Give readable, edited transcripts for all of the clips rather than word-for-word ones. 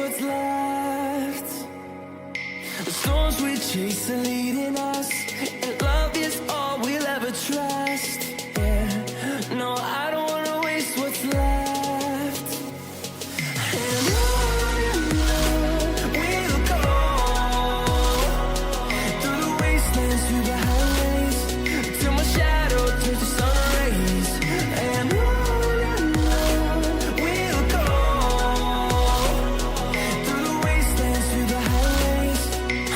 what's left. The storms we chase are leading us, and love is all we'll ever trust. Yeah, no, I don't wanna waste what's left. And on we'll go, through the wastelands, through the highways, till my shadow turns to sun rays. And on we'll go, through the wastelands, through the highways,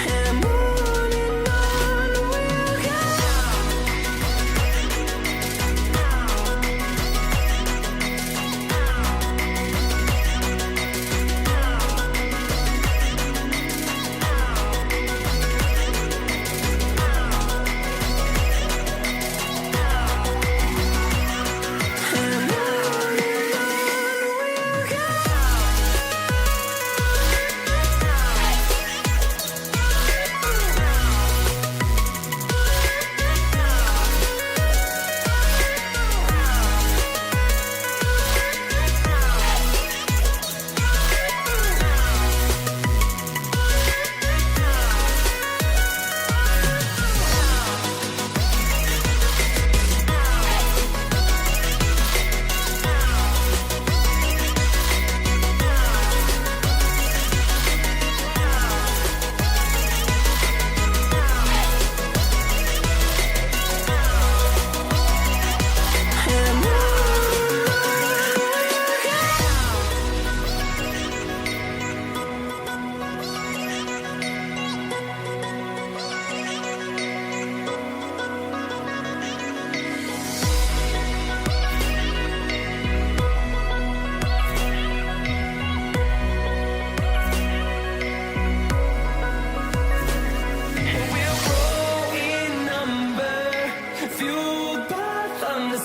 and on we'll go.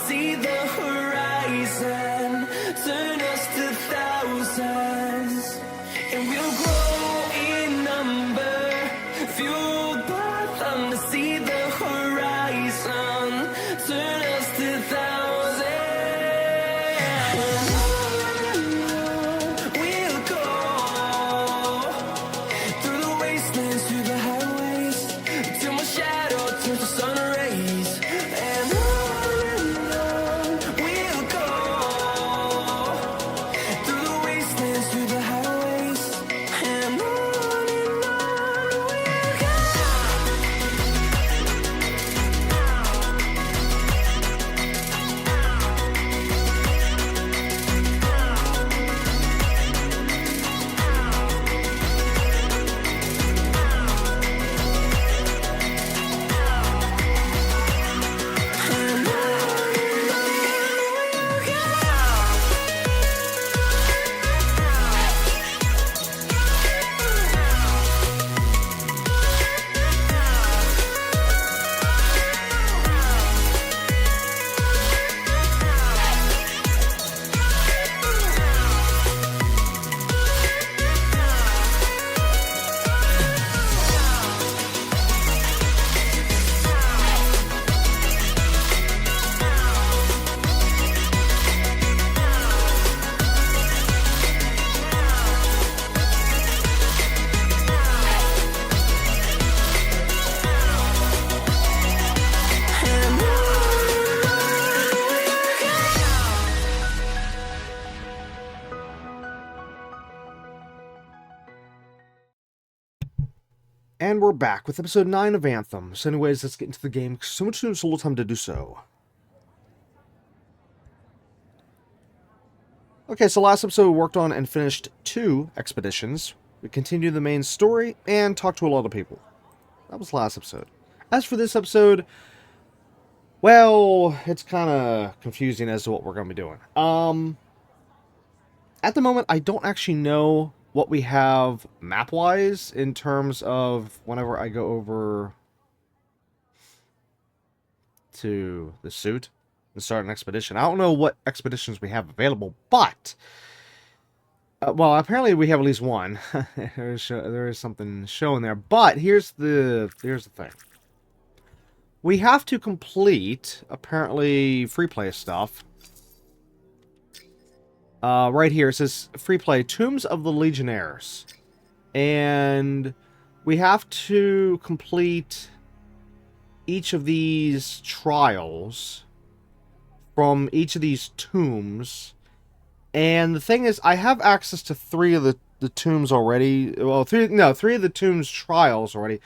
See the horizon, turn us to thousands, and we'll grow in number, fueled by thunder. See the horizon, turn us to thousands, and we'll go through the wastelands, through the highways, till my shadow turns to sun rays. And And we're back with episode 9 of Anthem. So anyways, let's get into the game. So much too little time to do so. Okay, so last episode we worked on and finished 2 expeditions. We continued the main story and talked to a lot of people. That was last episode. As for this episode, well, it's kind of confusing as to what we're going to be doing. At the moment, I don't actually know what we have map-wise in terms of whenever I go over to the suit and start an expedition. I don't know what expeditions we have available, but well, apparently we have at least one. There is something showing there, but here's the thing. We have to complete apparently free play stuff right here, it says free play, Tombs of the Legionnaires. And we have to complete each of these trials from each of these tombs. And the thing is, I have access to 3 of the tombs already. Well, 3 of the tombs trials already.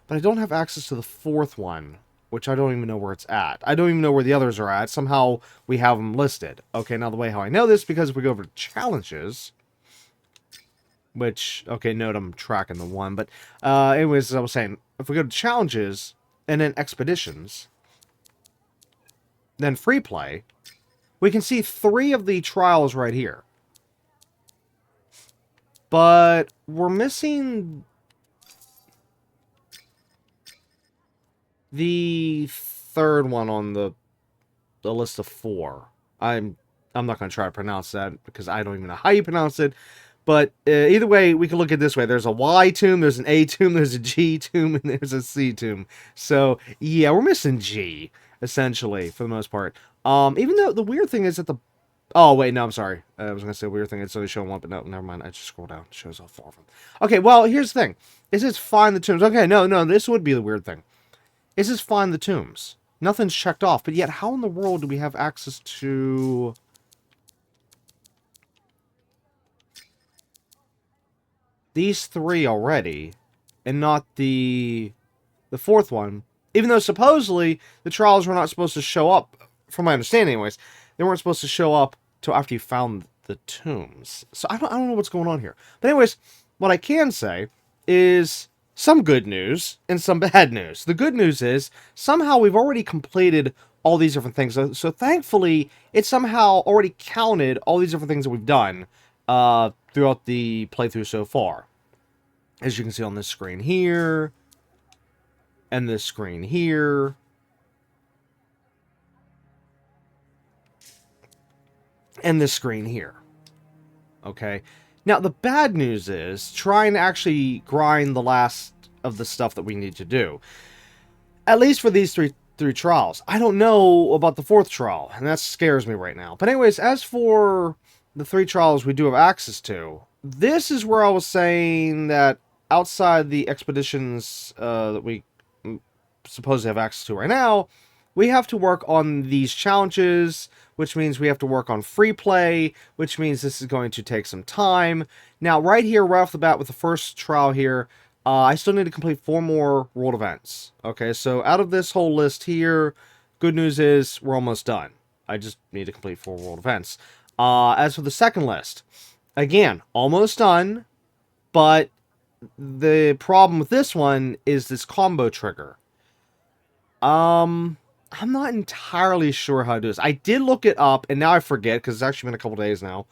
But I don't have access to the 4th one, which I don't even know where it's at. I don't even know where the others are at. Somehow we have them listed. Okay, now the way how I know this, because if we go over to challenges, which, okay, note I'm tracking the one, but anyways, as I was saying, if we go to challenges, and then expeditions, then free play, we can see 3 of the trials right here. But we're missing the 3rd one on the list of 4. I'm not going to try to pronounce that because I don't even know how you pronounce it. But either way, we can look at it this way. There's a Y tomb, there's an A tomb, there's a G tomb, and there's a C tomb. So, yeah, we're missing G, essentially, for the most part. Even though the weird thing is that the... Oh, wait, no, I'm sorry. I was going to say a weird thing. It's only showing one, but no, never mind. I just scroll down. It shows all 4 of them. Okay, well, here's the thing. It says find the tombs. Okay, no, this would be the weird thing. It says find the tombs. Nothing's checked off, but yet how in the world do we have access to... these 3 already, and not the 4th one, even though supposedly the trials were not supposed to show up, from my understanding anyways, they weren't supposed to show up till after you found the tombs. So I don't know what's going on here. But anyways, what I can say is some good news and some bad news. The good news is somehow we've already completed all these different things. So thankfully, it somehow already counted all these different things that we've done throughout the playthrough so far. As you can see on this screen here, and this screen here, and this screen here. Okay? Now, the bad news is trying to actually grind the last of the stuff that we need to do. At least for these three trials. I don't know about the 4th trial, and that scares me right now. But anyways, as for the 3 trials we do have access to, this is where I was saying that outside the expeditions that we supposedly have access to right now, we have to work on these challenges, which means we have to work on free play, which means this is going to take some time. Now, right here, right off the bat with the first trial here, I still need to complete 4 more world events. Okay, so out of this whole list here, good news is we're almost done. I just need to complete 4 world events. As for the second list, again, almost done, but the problem with this one is this combo trigger. I'm not entirely sure how to do this. I did look it up, and now I forget, because it's actually been a couple days now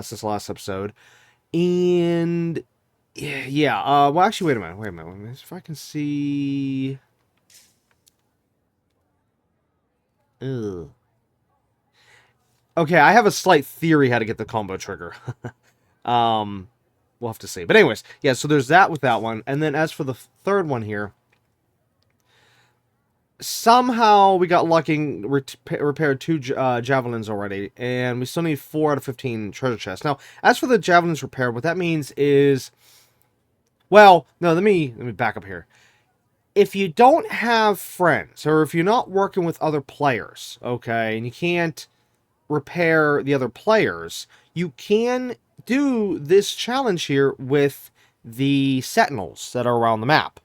since the last episode. And yeah, well, actually, wait a minute. If I can see... Ugh. Okay, I have a slight theory how to get the combo trigger. We'll have to see. But anyways, yeah, so there's that with that one. And then as for the 3rd one here, somehow we got lucky and repaired 2 javelins already, and we still need 4 out of 15 treasure chests. Now, as for the javelins repaired, what that means is... Well, no, let me back up here. If you don't have friends, or if you're not working with other players, okay, and you can't repair the other players, you can do this challenge here with the sentinels that are around the map.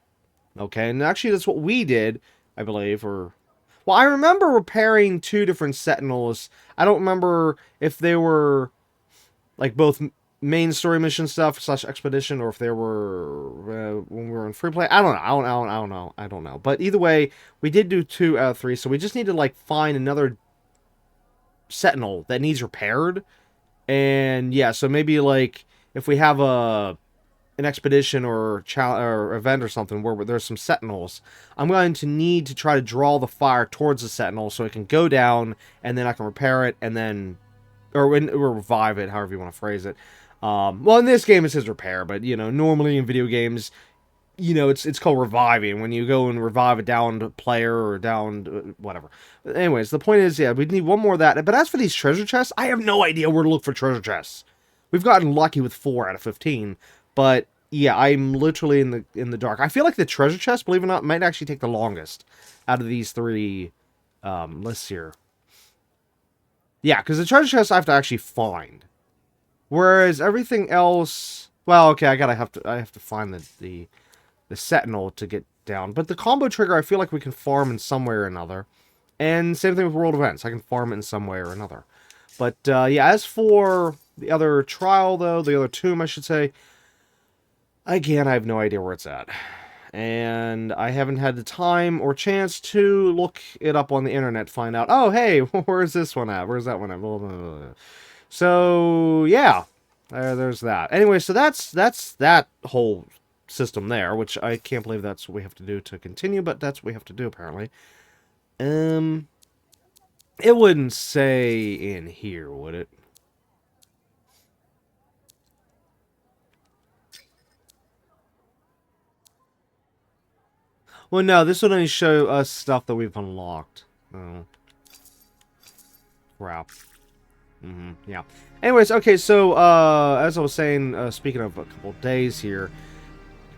Okay, and actually that's what we did, I believe, or... Well, I remember repairing 2 different sentinels. I don't remember if they were, like, both main story mission stuff / expedition, or if they were when we were in free play. I don't know. But either way, we did do 2 out of 3, so we just need to, like, find another sentinel that needs repaired. And yeah, so maybe, like, if we have an expedition or event or something where there's some sentinels, I'm going to need to try to draw the fire towards the sentinel so it can go down, and then I can repair it, and then or revive it, however you want to phrase it. Well, in this game it says repair, but, you know, normally in video games, you know, it's called reviving, when you go and revive a downed player or downed whatever. Anyways, the point is, yeah, we need one more of that. But as for these treasure chests, I have no idea where to look for treasure chests. We've gotten lucky with 4 out of 15, but yeah, I'm literally in the dark. I feel like the treasure chest, believe it or not, might actually take the longest out of these 3 lists here. Yeah, because the treasure chest I have to actually find, whereas everything else, well, okay, I have to find the sentinel to get down. But the combo trigger, I feel like we can farm in some way or another. And same thing with world events. I can farm it in some way or another. But, yeah, as for the other trial, though, the other tomb, I should say, again, I have no idea where it's at. And I haven't had the time or chance to look it up on the internet to find out, oh, hey, where's this one at? Where's that one at? Blah, blah, blah, blah. So, yeah, there's that. Anyway, so that's that whole system there, which I can't believe that's what we have to do to continue, but that's what we have to do, apparently. It wouldn't say in here, would it? Well, no, this would only show us stuff that we've unlocked. Oh. Crap. Yeah. Anyways, okay, so, as I was saying, speaking of a couple days here,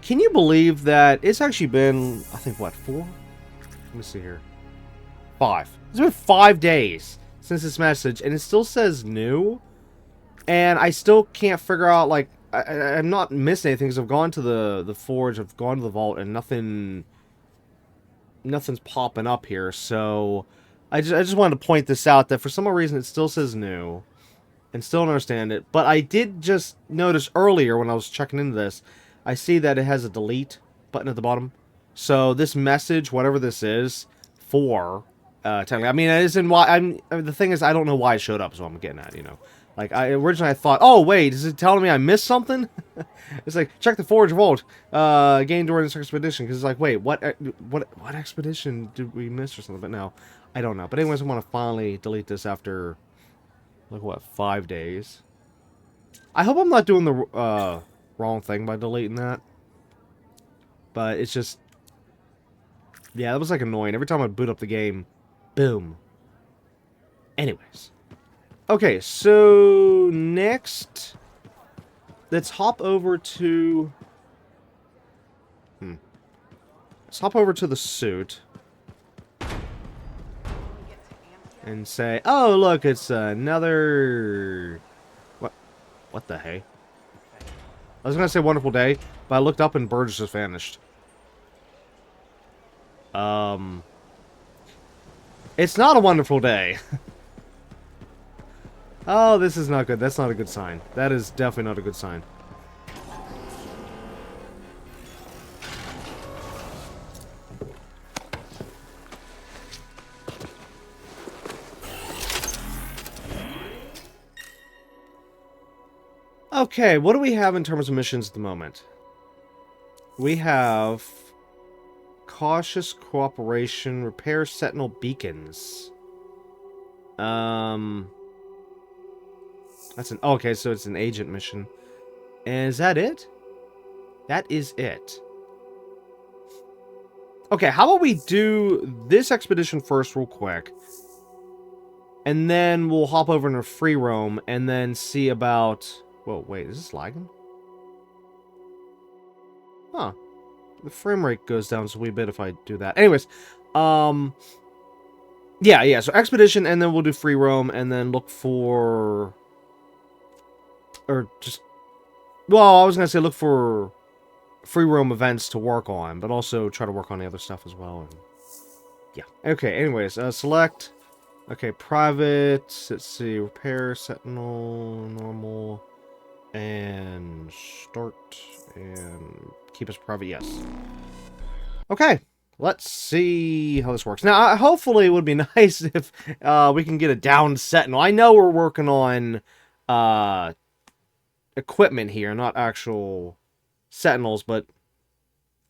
can you believe that it's actually been, I think, what, 4? Let me see here. 5. It's been 5 days since this message, and it still says new. And I still can't figure out, like, I'm not missing anything, because I've gone to the forge, I've gone to the vault, and nothing's popping up here. So I just wanted to point this out, that for some reason it still says new, and still don't understand it. But I did just notice earlier when I was checking into this, I see that it has a delete button at the bottom. So this message, whatever this is, for technically, I mean, it isn't why the thing is, I don't know why it showed up, is what I'm getting at, you know. Like, originally I thought, oh, wait, is it telling me I missed something? It's like, check the Forge Vault, gained during this expedition, because it's like, wait, what expedition did we miss or something? But no, I don't know. But anyways, I want to finally delete this after, like, what, 5 days? I hope I'm not doing the wrong thing by deleting that. But it's just, yeah, that was, like, annoying. Every time I boot up the game, boom. Anyways. Okay, so next, let's hop over to... Let's hop over to the suit. And say, oh, look, it's another... What the hey? I was going to say wonderful day, but I looked up and birds just vanished. It's not a wonderful day. Oh, this is not good. That's not a good sign. That is definitely not a good sign. Okay, what do we have in terms of missions at the moment? We have cautious cooperation, repair sentinel beacons. That's an... Okay, so it's an agent mission. And is that it? That is it. Okay, how about we do this expedition first real quick. And then we'll hop over into free roam and then see about... Whoa, wait, is this lagging? Huh. The frame rate goes down just a wee bit if I do that. Anyways, yeah, so expedition, and then we'll do free roam, and then look for... Or just... Well, I was going to say look for free roam events to work on, but also try to work on the other stuff as well. And yeah. Okay, anyways, select... Okay, private, let's see, repair, sentinel, normal, and start, and keep us private, yes. Okay, let's see how this works. Now, hopefully it would be nice if we can get a downed sentinel. I know we're working on equipment here, not actual sentinels, but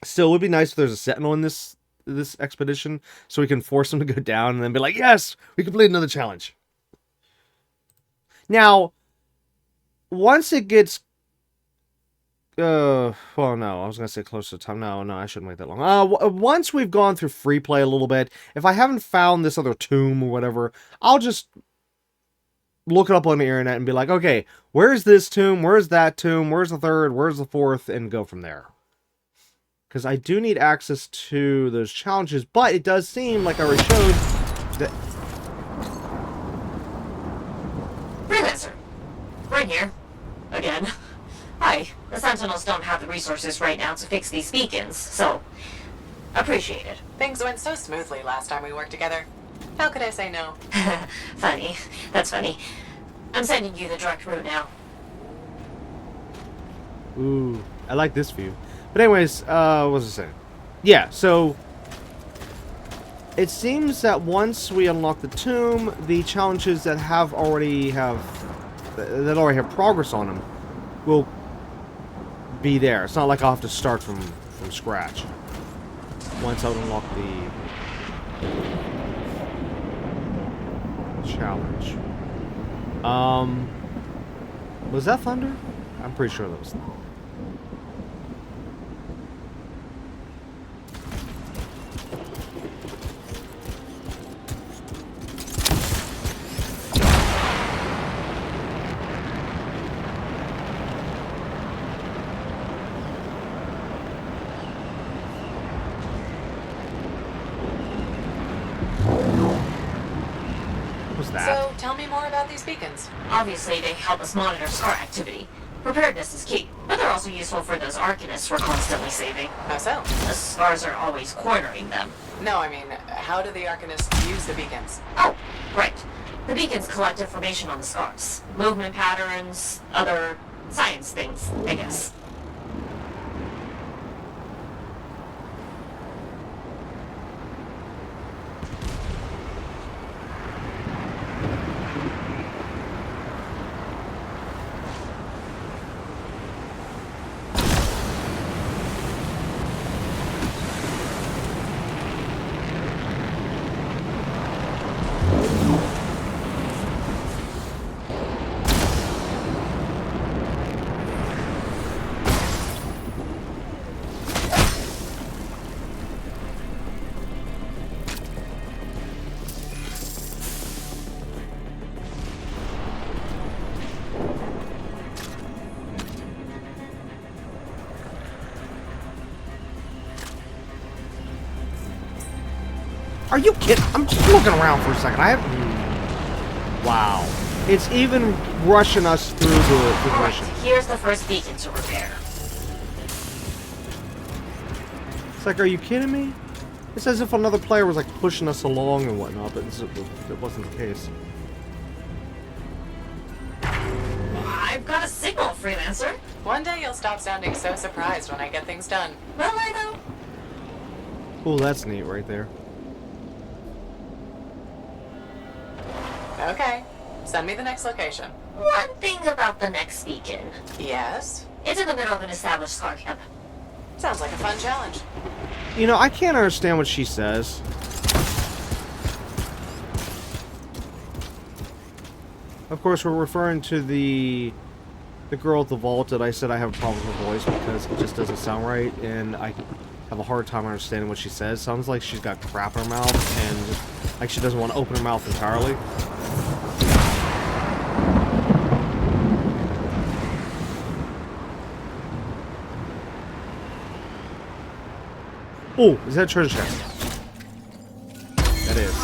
still, it would be nice if there's a sentinel in this expedition, so we can force them to go down and then be like, yes, we completed another challenge. Now, once it gets well, no, I was gonna say close to time. No, I shouldn't wait that long. Once we've gone through free play a little bit, if I haven't found this other tomb or whatever, I'll just look it up on the internet and be like, okay, where's this tomb? Where's that tomb? Where's the third? Where's the fourth? And go from there. Because I do need access to those challenges, but it does seem like I already showed that... Freelancer, we're in here. Again. Hi, the Sentinels don't have the resources right now to fix these beacons, so... appreciate it. Things went so smoothly last time we worked together. How could I say no? Funny. That's funny. I'm sending you the direct route now. Ooh, I like this view. But anyways, what was I saying? Yeah, so... it seems that once we unlock the tomb, the challenges that already have progress on them will be there. It's not like I'll have to start from scratch. Once I unlock the challenge. Was that thunder? I'm pretty sure that was thunder. So, tell me more about these beacons. Obviously, they help us monitor scar activity. Preparedness is key, but they're also useful for those Arcanists we're constantly saving. How so? The scars are always cornering them. No, I mean, how do the Arcanists use the beacons? Oh, right. The beacons collect information on the scars. Movement patterns, other science things, I guess. Are you kidding? I'm just looking around for a second. Wow. It's even rushing us through the mission. Here's the first beacon to repair. It's like, are you kidding me? It's as if another player was like pushing us along and whatnot, but it wasn't the case. I've got a signal, Freelancer. One day you'll stop sounding so surprised when I get things done. Will I, though? Oh, that's neat right there. Okay. Send me the next location. One thing about the next beacon. Yes? It's in the middle of an established scar camp. Sounds like a fun challenge. You know, I can't understand what she says. Of course, we're referring to the girl at the vault that I said I have a problem with her voice because it just doesn't sound right, and I have a hard time understanding what she says. Sounds like she's got crap in her mouth, and like she doesn't want to open her mouth entirely. Oh, is that a treasure chest? That is.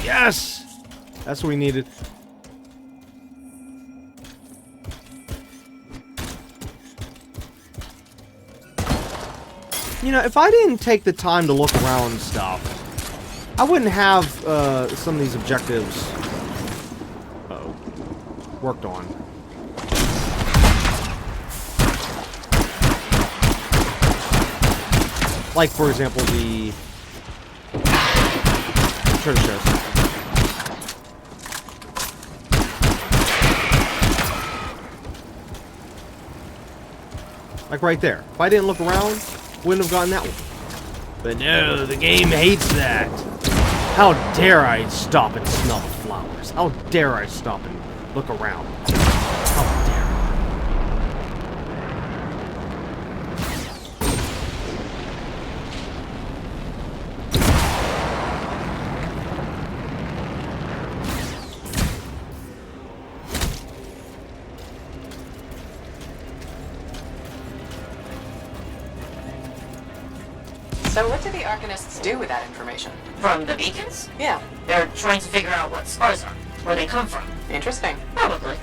Yes! That's what we needed. You know, if I didn't take the time to look around and stuff, I wouldn't have some of these objectives worked on. Like, for example, the treasure chest. Like right there. If I didn't look around, wouldn't have gotten that one. But no, the game hates that. How dare I stop and smell the flowers? How dare I stop and look around? How dare I? So what do the Arcanists do with that information? From the beacons? Yeah, They're trying to figure out what spars are, where they come from. interesting. Probably.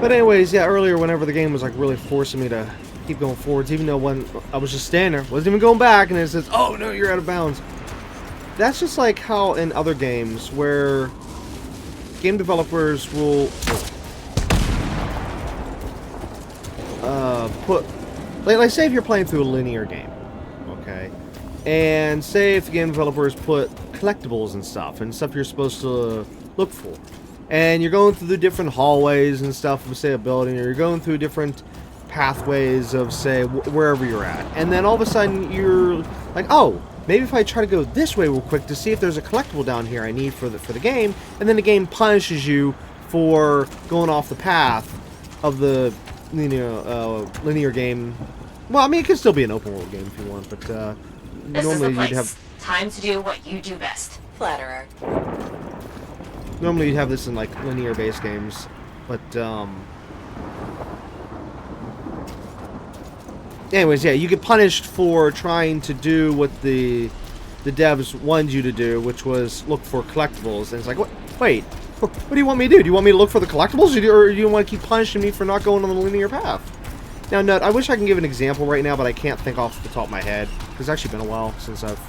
But anyways, yeah, earlier whenever the game was like really forcing me to keep going forwards, even though when I was just standing there, wasn't even going back, and it says, oh no, you're out of bounds. That's just like how in other games where game developers will put, like say if you're playing through a linear game, okay, and say if the game developers put collectibles and stuff you're supposed to look for, and you're going through the different hallways and stuff of, say, a building, or you're going through different pathways of, say, wherever you're at, and then all of a sudden you're like, oh, maybe if I try to go this way real quick to see if there's a collectible down here I need for the game, and then the game punishes you for going off the path of the linear game. Well, I mean, it could still be an open world game if you want, but This is normally the place. you'd have Time to do what you do best. Flatterer. normally you'd have this in like linear based games, but anyways, yeah, you get punished for trying to do what the devs wanted you to do, which was look for collectibles. And it's like, what? Wait, what do you want me to do? Do you want me to look for the collectibles, or do you want to keep punishing me for not going on the linear path? Now, Nut, I wish I can give an example right now, but I can't think off the top of my head. It's actually been a while since I've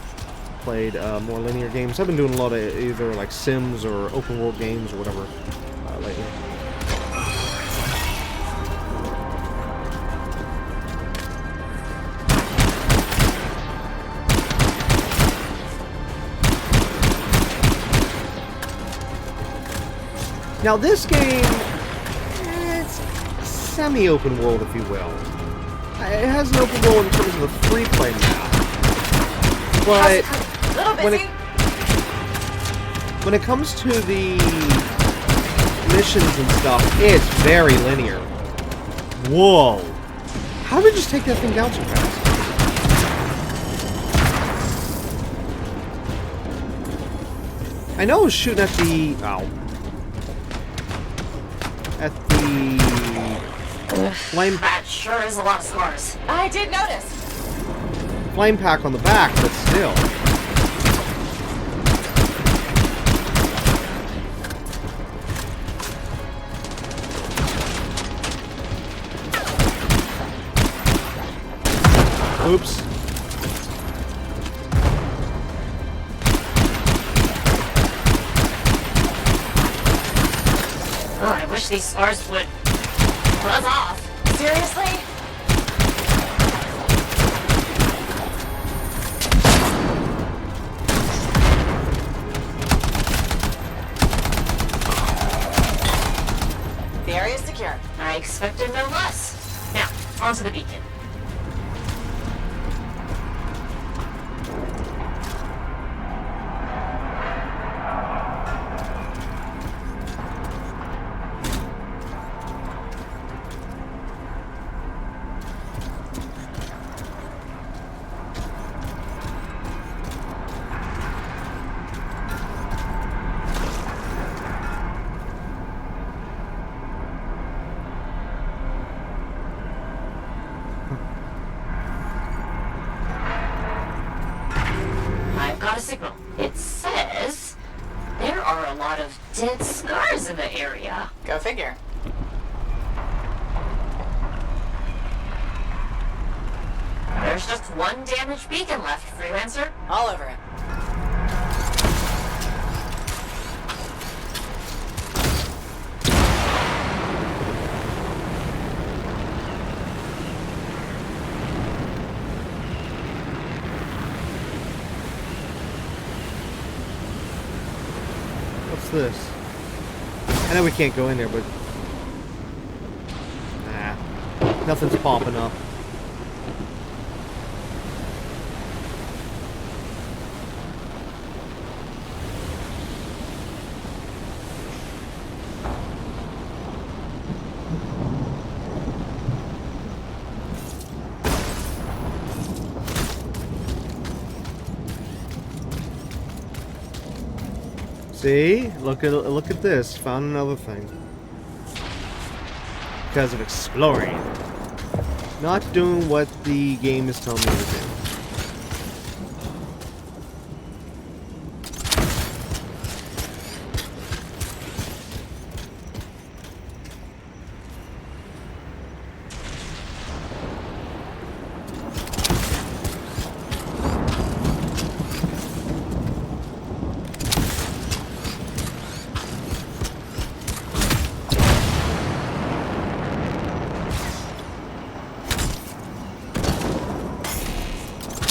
played more linear games. I've been doing a lot of either like Sims or open world games or whatever lately. Now this game, it's semi-open world, if you will. It has an open world in terms of the free play map, but when it comes to the missions and stuff, it's very linear. Whoa! How did we just take that thing down so fast? I know I was shooting at the flame. That sure is a lot of scars. I did notice. Flame pack on the back, but still. Oops. Oh, I wish these scars would buzz off. Seriously? The area is secure. I expected no less. Now, onto the beacon. dead scars in the area. Go figure. There's just one damaged beacon left, Freelancer. All over it. What's this? I know we can't go in there, but... Nah. Nothing's popping up. See? Look at this. Found another thing. Because of exploring. Not doing what the game is telling me to do.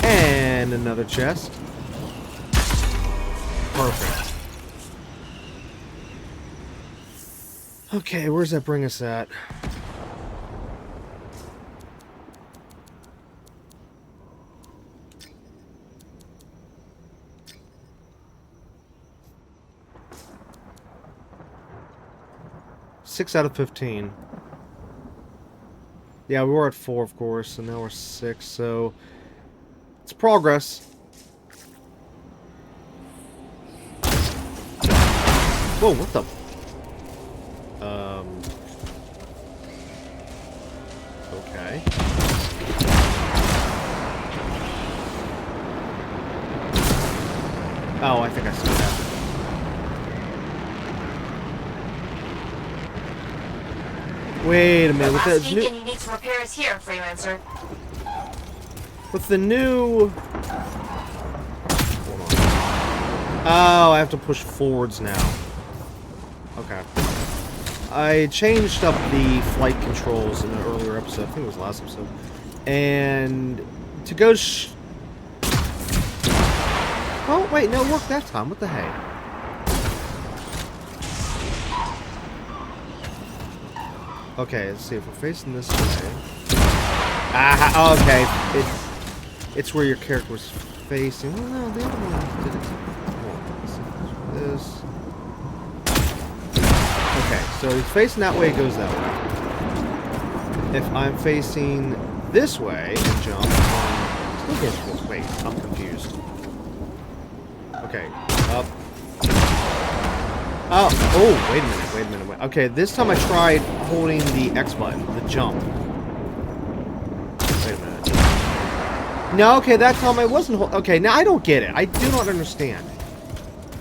And another chest. Perfect. Okay, where's that bring us at? Six out of 15. Yeah, we were at 4, of course, and now we're 6, so... It's progress. Whoa, what the... Okay. Oh, I think I see that. Wait a minute. The With last the beacon new, you need to repair is here, Freelancer. with the new... Hold on. Oh, I have to push forwards now. Okay. I changed up the flight controls in an earlier episode. I think it was last episode. And to go oh, wait, no, it worked that time. What the heck? Okay, let's see if we're facing this way. Ah, okay. It's where your character was facing. Well, no, the other one did it. Let's see. This. Okay, so he's facing that way, it goes that way. If I'm facing this way and jump, still goes this way. I'm confused. Okay, up. Oh, wait a minute. Okay, this time I tried holding the X button, the jump. Wait a minute. No, okay, that time I wasn't okay, now I don't get it. I do not understand.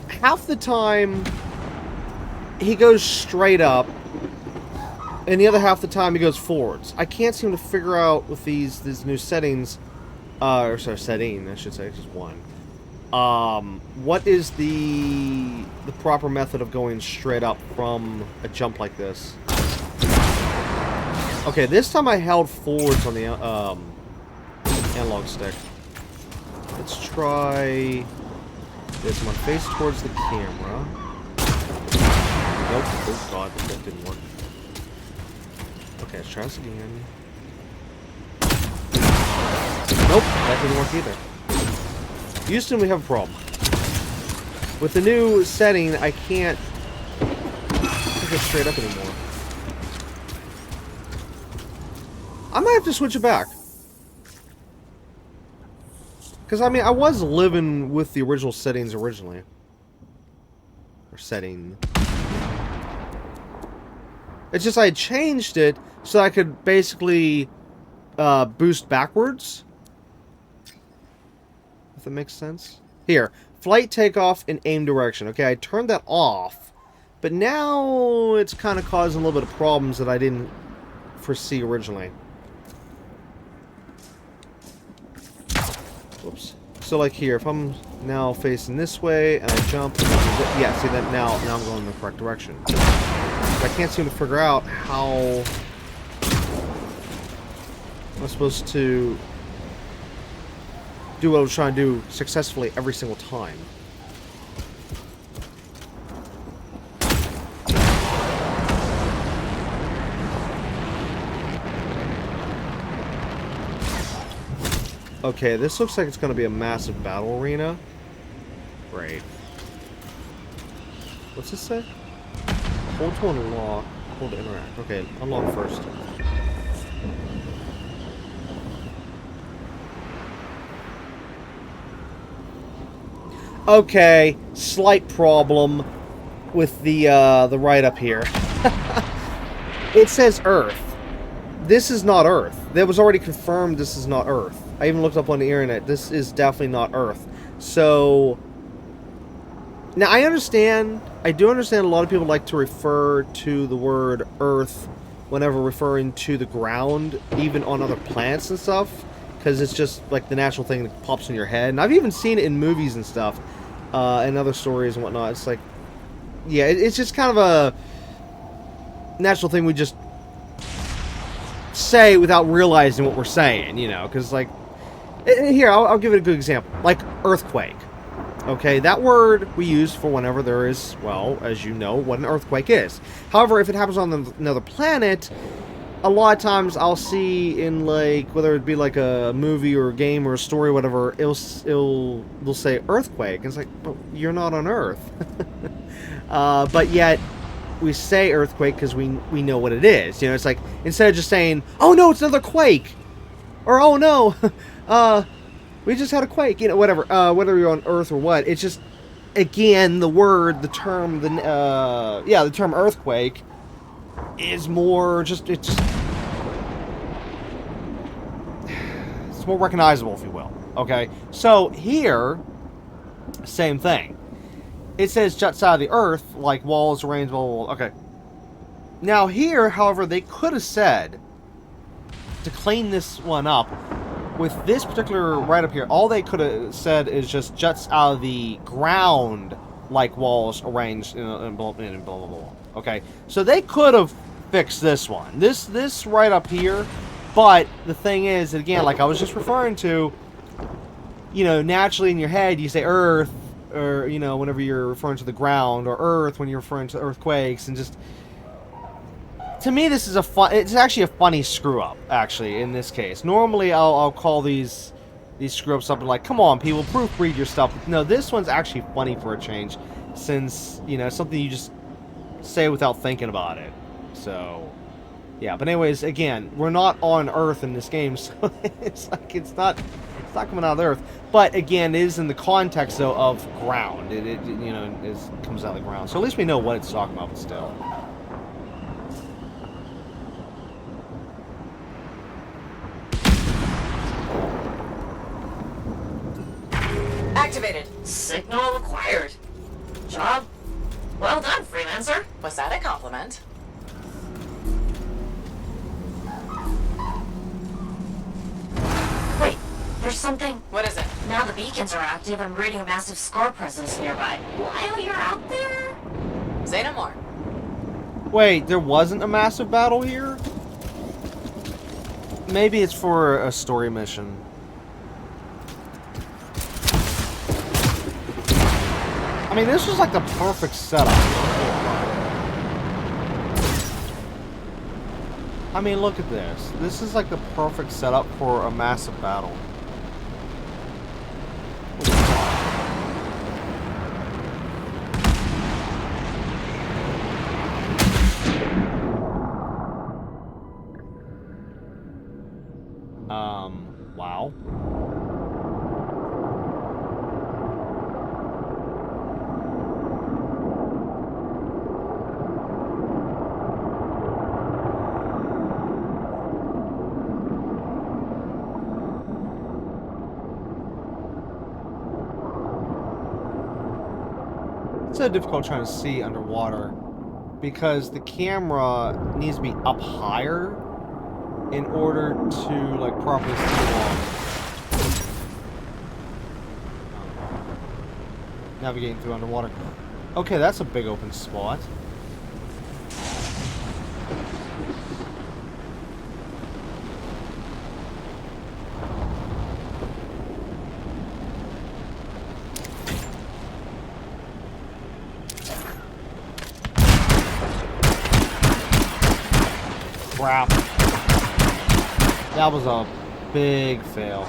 Half the time, he goes straight up, and the other half the time he goes forwards. I can't seem to figure out with these new settings, or sorry, setting, I should say, just one. What is the proper method of going straight up from a jump like this? Okay, this time I held forwards on the analog stick. Let's try this one. Face towards the camera. Nope. Oh god, that didn't work. Okay, let's try this again. Nope, that didn't work either. Houston, we have a problem. With the new setting, I can't get straight up anymore. I might have to switch it back. Because, I mean, I was living with the original settings originally. Or setting. It's just I changed it so I could basically boost backwards. If that makes sense. Here, flight takeoff and aim direction. Okay, I turned that off But now it's kind of causing a little bit of problems that I didn't foresee originally. Whoops. So like here, if I'm now facing this way and I jump, yeah, see that now I'm going in the correct direction. But I can't seem to figure out how I'm supposed to do what I was trying to do successfully every single time. Okay, this looks like it's going to be a massive battle arena. Great. What's this say? Hold to unlock. Hold to interact. Okay, unlock first. Okay, slight problem with the write-up here. It says Earth. This is not Earth. That was already confirmed this is not Earth. I even looked up on the internet. This is definitely not Earth. So, now I understand, I do understand a lot of people like to refer to the word Earth whenever referring to the ground, even on other planets and stuff, because it's just like the natural thing that pops in your head. And I've even seen it in movies and stuff, and other stories and whatnot. It's like, yeah, it's just kind of a natural thing we just say without realizing what we're saying, you know, because like, here, I'll give it a good example, like earthquake. Okay, that word we use for whenever there is, well, as you know, what an earthquake is. However, if it happens on another planet, a lot of times I'll see in, like, whether it be like a movie or a game or a story or whatever, they'll say earthquake, and it's like, well, you're not on Earth. But yet we say earthquake because we know what it is. You know, it's like, instead of just saying, oh no, it's another quake, or oh no, we just had a quake, you know, whatever, whether you're on Earth or what, it's just, again, the word, the term, the term earthquake is more just, it's more recognizable, if you will. Okay, so here, same thing. It says juts out of the earth, like walls, range, blah, blah, blah. Okay. Now here, however, they could have said, to clean this one up, with this particular write-up here, all they could have said is just juts out of the ground, like walls arranged in blah, blah, blah, blah. Okay, so they could have fixed this one. This write-up here, but the thing is, again, like I was just referring to, you know, naturally in your head, you say Earth, or, you know, whenever you're referring to the ground, or Earth when you're referring to earthquakes, and just, to me, this is it's actually a funny screw-up, actually, in this case. Normally, I'll call these screw-ups something like, come on, people, proofread your stuff. No, this one's actually funny for a change, since, you know, it's something you just say without thinking about it. So, yeah, but anyways, again, we're not on Earth in this game, so it's like, it's not coming out of the Earth. But, again, it is in the context, though, of ground. It you know, comes out of the ground. So at least we know what it's talking about, but still. Activated. Signal acquired. Job well done, freelancer. Was that a compliment? Wait, there's something. What is it? Now the beacons are active, I'm reading a massive scar presence nearby. While you're out there? Say no more. Wait, there wasn't a massive battle here? Maybe it's for a story mission. I mean, this was like the perfect setup. I mean, look at this. This is like the perfect setup for a massive battle. Wow. It's so difficult trying to see underwater. because the camera needs to be up higher in order to, like, properly see along. Navigating through underwater. Okay, that's a big open spot. Crap. That was a big fail.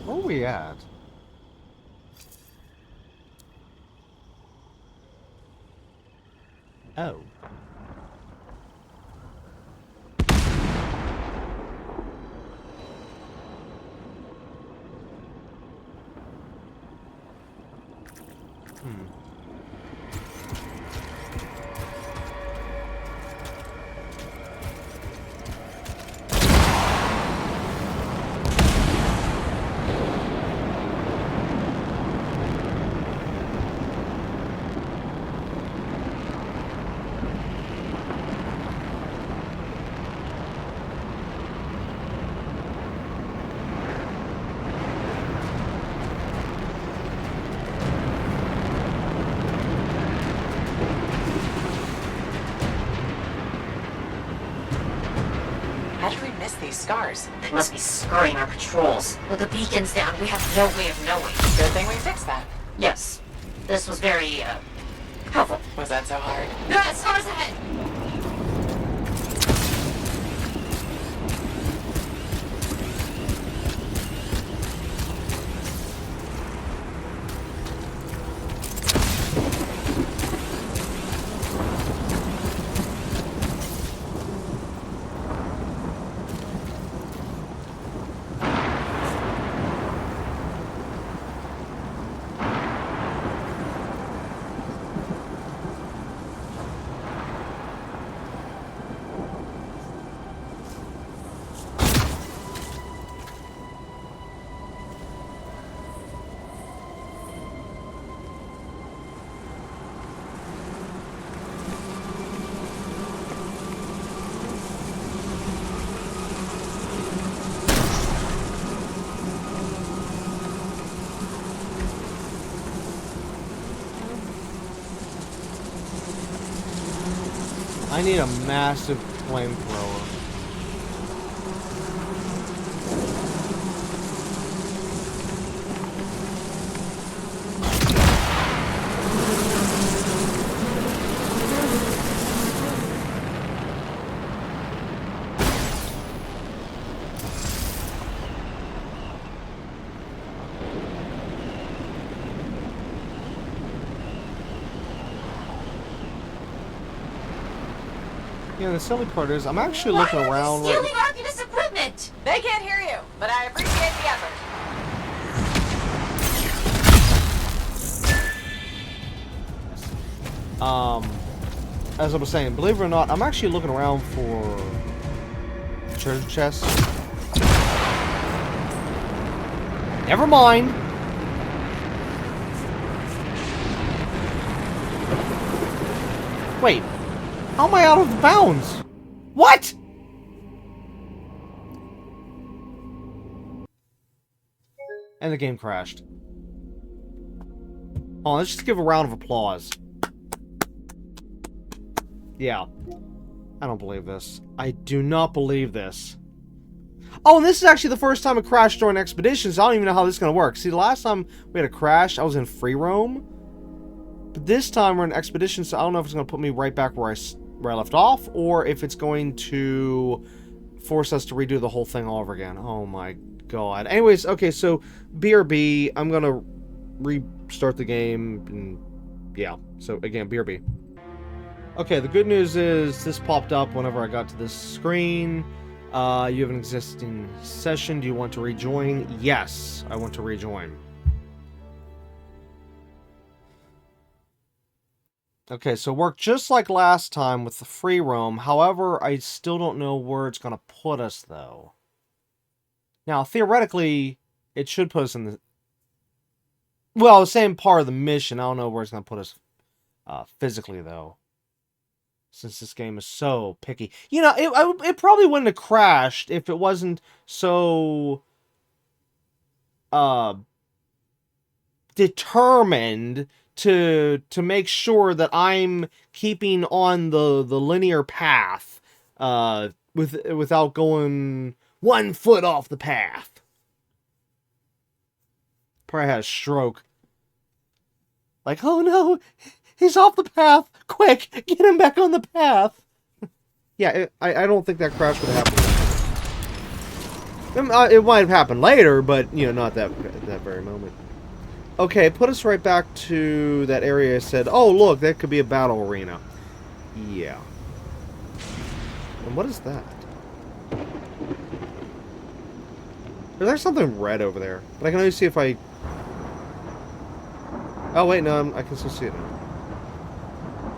Where are we at? Oh. How did we miss these scars? They must be scurrying our patrols. With the beacons down, we have no way of knowing. Good thing we fixed that. Yes. This was very, helpful. Was that so hard? Scars ahead! I need a massive flamethrower. Yeah, the silly part is, I'm actually looking around. Why are you stealing Arcanist equipment? They can't hear you, but I appreciate the effort. As I was saying, believe it or not, I'm actually looking around for treasure chests. Never mind. Wait. How am I out of bounds? What? And the game crashed. Oh, let's just give a round of applause. Yeah. I don't believe this. I do not believe this. Oh, and this is actually the first time it crashed during expeditions. I don't even know how this is going to work. See, the last time we had a crash, I was in free roam. this time we're in expedition, so I don't know if it's going to put me right back where I left off, or if it's going to force us to redo the whole thing all over again. Oh my god. Anyways, okay, so BRB, I'm going to restart the game, and yeah, so again, BRB. Okay, the good news is this popped up whenever I got to this screen. You have an existing session. Do you want to rejoin? Yes, I want to rejoin. Okay, so work just like last time with the free roam. However, I still don't know where it's going to put us, though. Now, theoretically, it should put us in the... well, the same part of the mission. I don't know where it's going to put us physically, though. Since this game is so picky. You know, it probably wouldn't have crashed if it wasn't so... determined to make sure that I'm keeping on the linear path without going 1 foot off the path. Probably had a stroke. Like, oh no, he's off the path. Quick, get him back on the path. Yeah, I don't think that crash would happen. It might have happened later, but you know, not that very moment. Okay, put us right back to that area I said, oh, look, that could be a battle arena. Yeah. And what is that? Is there something red over there? But I can only see if I... oh, wait, no, I can still see it now.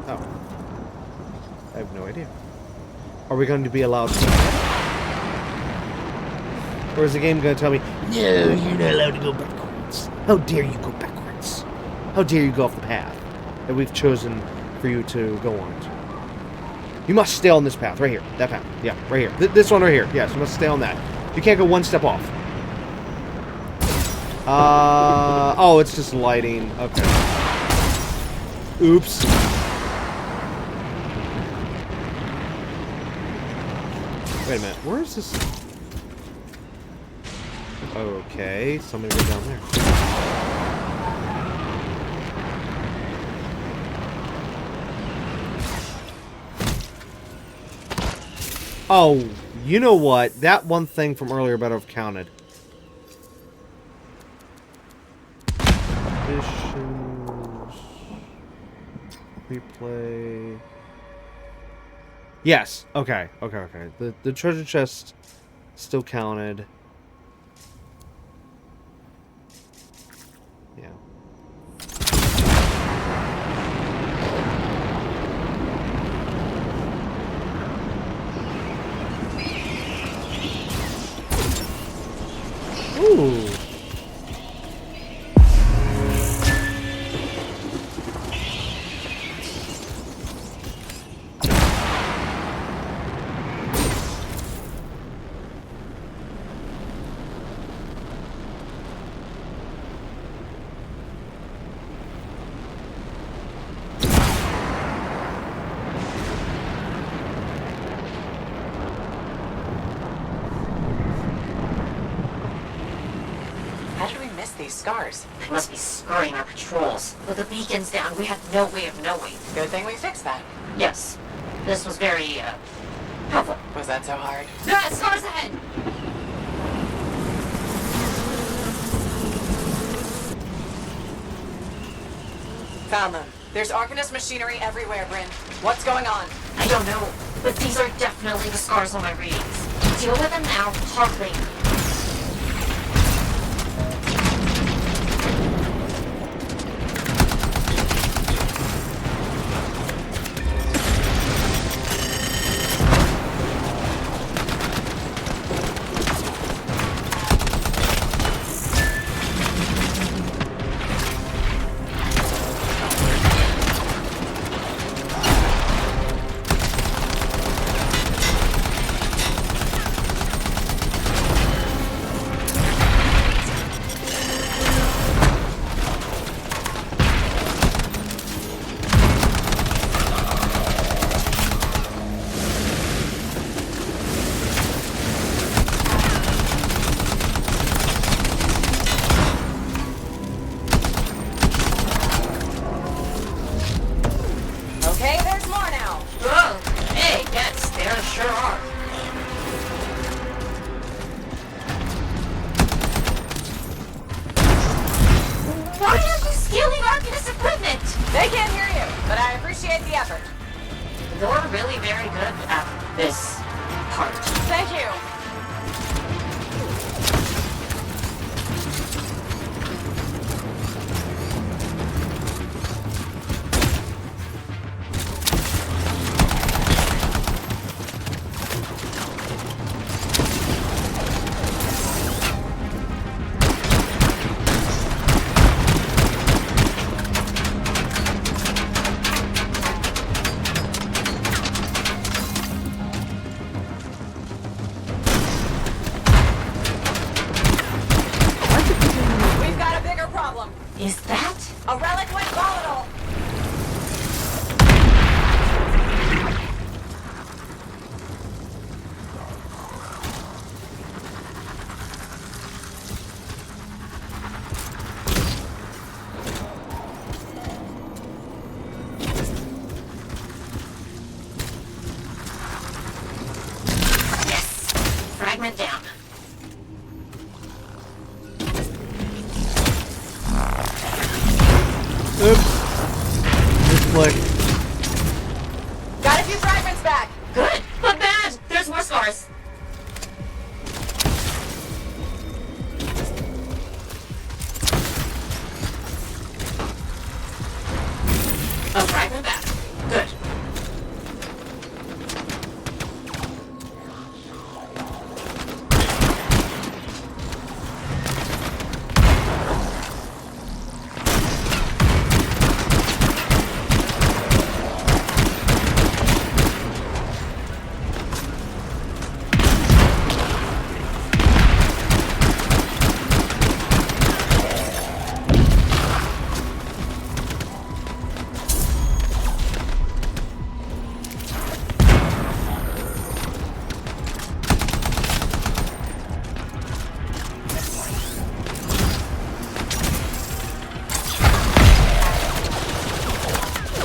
Oh. I have no idea. Are we going to be allowed to... or is the game going to tell me, no, you're not allowed to go back? How dare you go backwards? How dare you go off the path that we've chosen for you to go on? You must stay on this path, right here. That path. Yeah, right here. This one right here. Yes, you must stay on that. You can't go 1 step off. Oh, it's just lighting. Okay. Oops. Wait a minute. Where is this? Okay, somebody go down there. Oh, you know what? That one thing from earlier better have counted. Missions. Replay. Yes. Okay. The treasure chest still counted. Yeah. Ooh. These scars. They must be scurrying our patrols. With the beacons down, we had no way of knowing. Good thing we fixed that. Yes. This was very, helpful. Was that so hard? Ah, scars ahead! Found them. There's Arcanist machinery everywhere, Bryn. What's going on? I don't know, but these are definitely the scars on my readings. Deal with them now, talk later. really very good at this part. Thank you. We've got a bigger problem. Is that? A relic went volatile. Yes! Fragment down. Oops. Misclick. Got a few fragments back. Good, but bad! There's more scars. A fragment back. Good.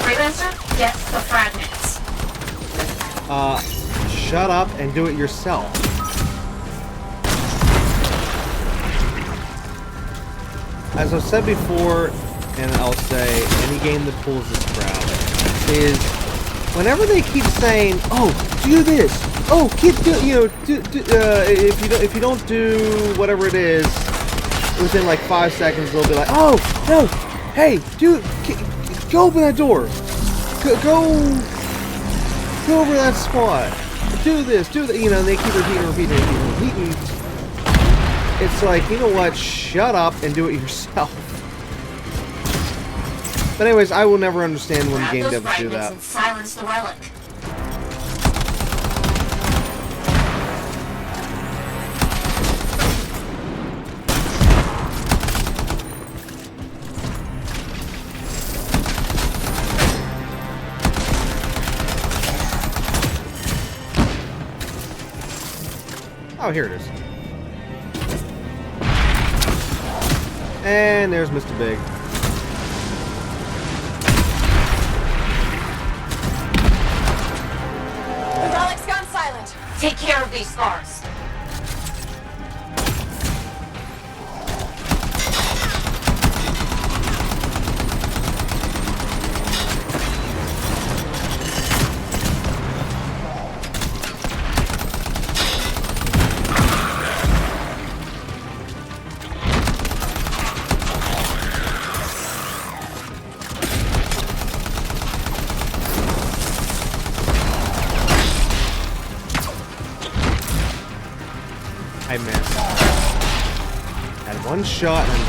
Freelancer, get the fragments. Shut up and do it yourself. As I've said before, and I'll say, any game that pulls this crowd is whenever they keep saying, "Oh, do this. Oh, keep do if you don't do whatever it is within like 5 seconds, they'll be like, "Oh, no, hey, go open that door. Go over that spot. Do this, do that." You know, and they keep repeating. It's like, you know what? Shut up and do it yourself. But anyways, I will never understand when game devs do that. And silence the relic. Oh, here it is. And there's Mr. Big. The relic's gone silent. Take care of these scars. I missed. Had one shot and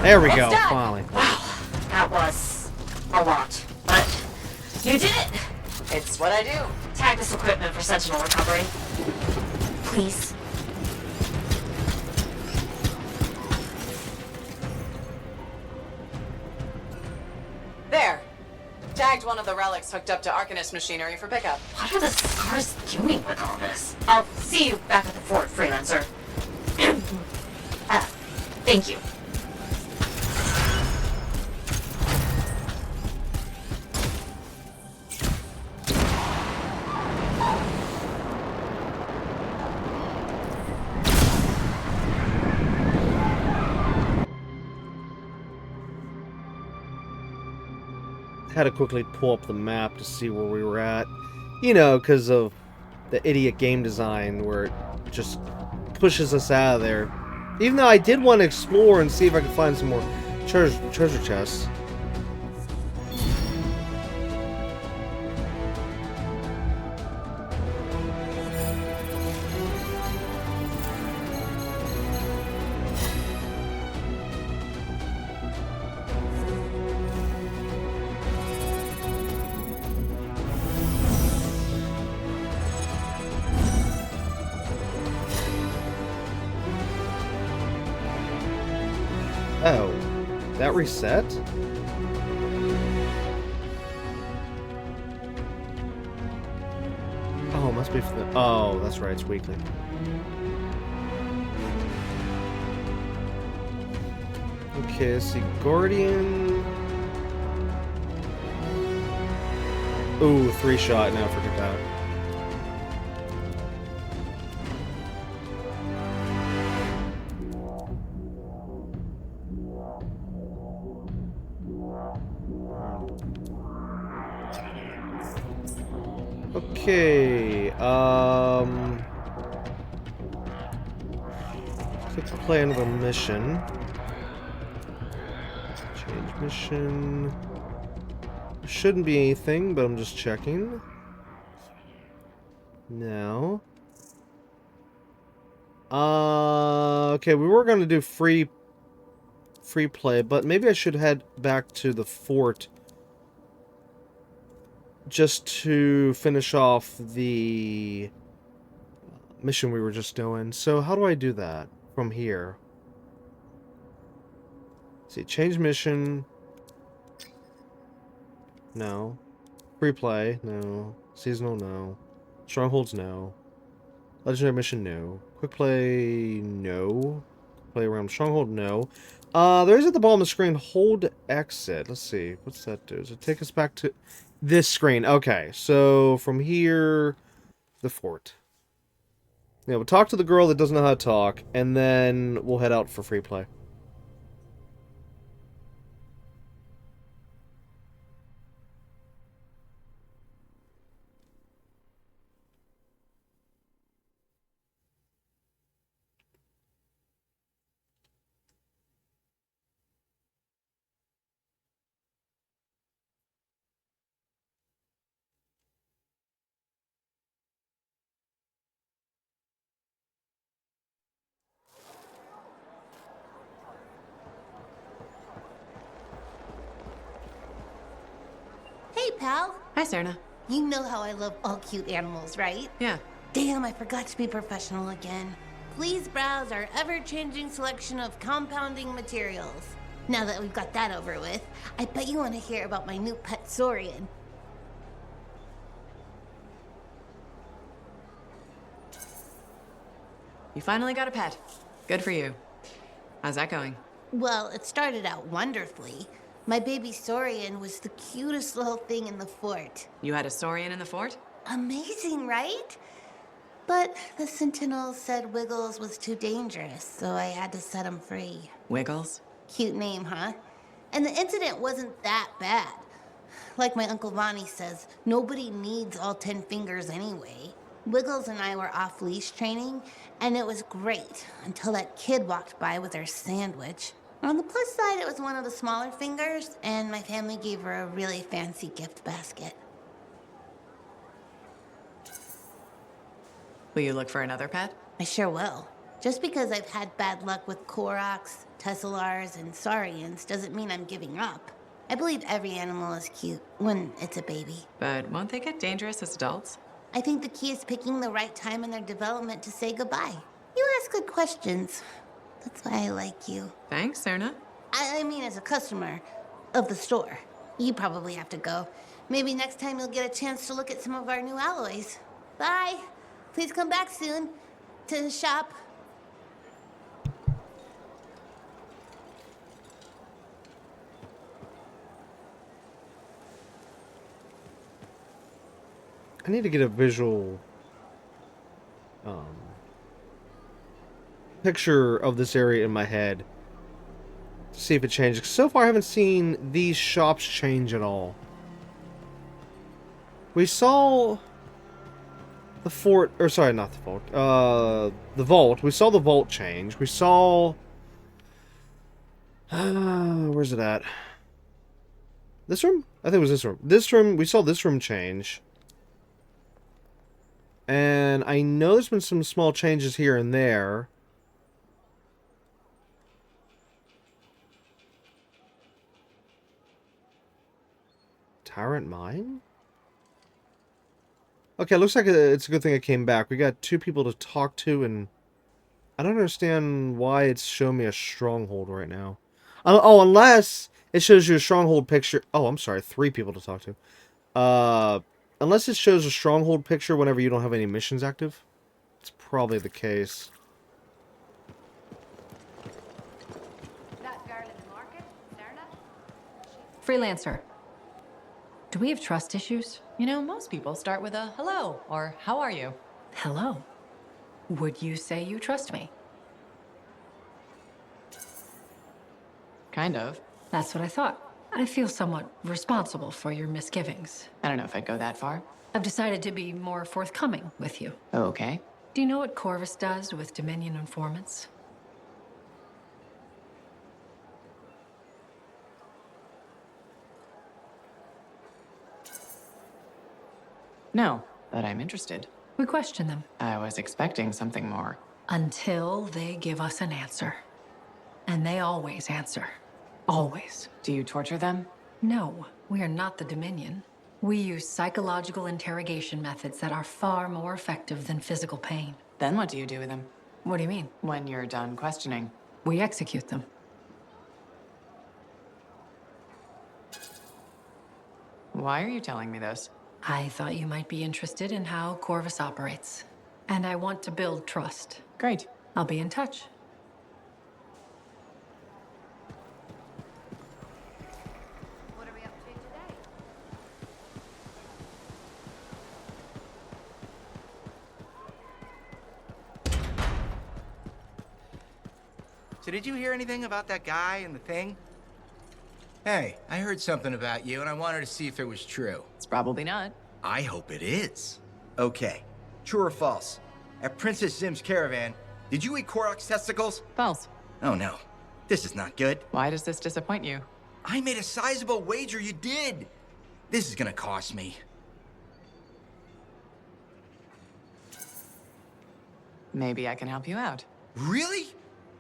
there we go, done. finally. Wow, that was a lot. But you did it! It's what I do. Tag this equipment for Sentinel recovery. Please. There. Tagged one of the relics hooked up to Arcanist machinery for pickup. What are the scars doing with all this? I'll see you back at the fort, Freelancer. Thank you. had to quickly pull up the map to see where we were at. You know, because of the idiot game design where it just pushes us out of there. Even though I did want to explore and see if I could find some more treasure chests. Oh, that reset? Oh, it must be for the... Oh, that's right, it's weekly. Okay, let's see. Guardian... Ooh, 3-shot now, forget that. Okay, let's play another mission. Change mission. Shouldn't be anything, but I'm just checking. Now. Okay, we were gonna do free play, but maybe I should head back to the fort just to finish off the mission we were just doing. So how do I do that from here? Let's see, change mission. No. Free play, no. Seasonal, no. Strongholds, no. Legendary mission, no. Quick play, no. Play around Stronghold, no. There is at the bottom of the screen, hold exit. Let's see, what's that do? Does it take us back to this screen? Okay, so from here, the fort. Yeah, we'll talk to the girl that doesn't know how to talk, and then we'll head out for free play. Hey, pal. Hi, Serna. You know how I love all cute animals, right? Yeah. Damn, I forgot to be professional again. Please browse our ever-changing selection of compounding materials. Now that we've got that over with, I bet you want to hear about my new pet Saurian. You finally got a pet. Good for you. How's that going? Well, it started out wonderfully. My baby Saurian was the cutest little thing in the fort. You had a Saurian in the fort? Amazing, right? But the Sentinels said Wiggles was too dangerous, so I had to set him free. Wiggles? Cute name, huh? And the incident wasn't that bad. Like my Uncle Vonnie says, nobody needs all 10 fingers anyway. Wiggles and I were off-leash training, and it was great until that kid walked by with her sandwich. On the plus side, it was one of the smaller fingers, and my family gave her a really fancy gift basket. Will you look for another pet? I sure will. Just because I've had bad luck with Koroks, Tesselars, and Saurians doesn't mean I'm giving up. I believe every animal is cute when it's a baby. But won't they get dangerous as adults? I think the key is picking the right time in their development to say goodbye. You ask good questions. That's why I like you. Thanks, Serna. I mean as a customer of the store. You probably have to go. Maybe next time you'll get a chance to look at some of our new alloys. Bye. Please come back soon to shop. I need to get a visual picture of this area in my head to see if it changes. So far I haven't seen these shops change at all. We saw the fort, or sorry, not the fort. The vault. We saw the vault change. We saw. Where's it at? This room? I think it was this room. This room. We saw this room change. And I know there's been some small changes here and there. Tyrant Mine? Okay, looks like it's a good thing I came back. We got 2 people to talk to, and I don't understand why it's showing me a stronghold right now. Oh, unless it shows you a stronghold picture. Oh, I'm sorry, 3 people to talk to. Unless it shows a stronghold picture whenever you don't have any missions active. It's probably the case. That girl in the market, Serna? Freelancer. Do we have trust issues? You know, most people start with a hello or how are you? Hello. Would you say you trust me? Kind of. That's what I thought. I feel somewhat responsible for your misgivings. I don't know if I'd go that far. I've decided to be more forthcoming with you. Okay. Do you know what Corvus does with Dominion informants? No, but I'm interested. We question them I was expecting something more. until they give us an answer. And they always answer. Always. Do you torture them? No, we are not the Dominion. We use psychological interrogation methods that are far more effective than physical pain. Then what do you do with them? What do you mean? When you're done questioning. We execute them. Why are you telling me this? I thought you might be interested in how Corvus operates. And I want to build trust. Great. I'll be in touch. What are we up to today? So did you hear anything about that guy and the thing? Hey, I heard something about you and I wanted to see if it was true. It's probably not. I hope it is. Okay, true or false? At Princess Zim's caravan, did you eat Korok's testicles? False. Oh no, this is not good. Why does this disappoint you? I made a sizable wager you did. This is gonna cost me. Maybe I can help you out. Really?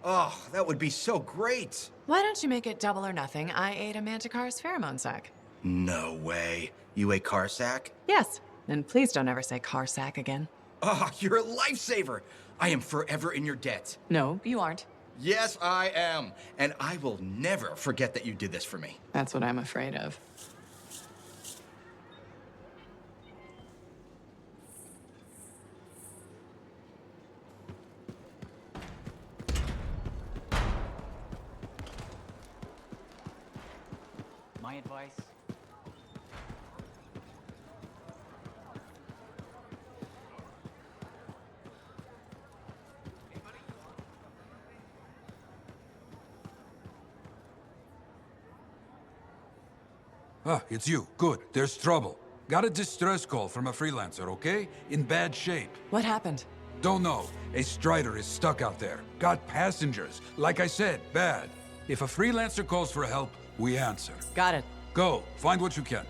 Oh, that would be so great. Why don't you make it double or nothing? I ate a Manticore's pheromone sac. No way. You ate Karsak? Yes. And please don't ever say car sack again. Oh, you're a lifesaver. I am forever in your debt. No, you aren't. Yes, I am. And I will never forget that you did this for me. That's what I'm afraid of. My advice? Ah, it's you. Good. There's trouble. Got a distress call from a freelancer, okay? In bad shape. What happened? Don't know. A Strider is stuck out there. Got passengers. Like I said, bad. If a freelancer calls for help, we answer. Got it. Go. Find what you can.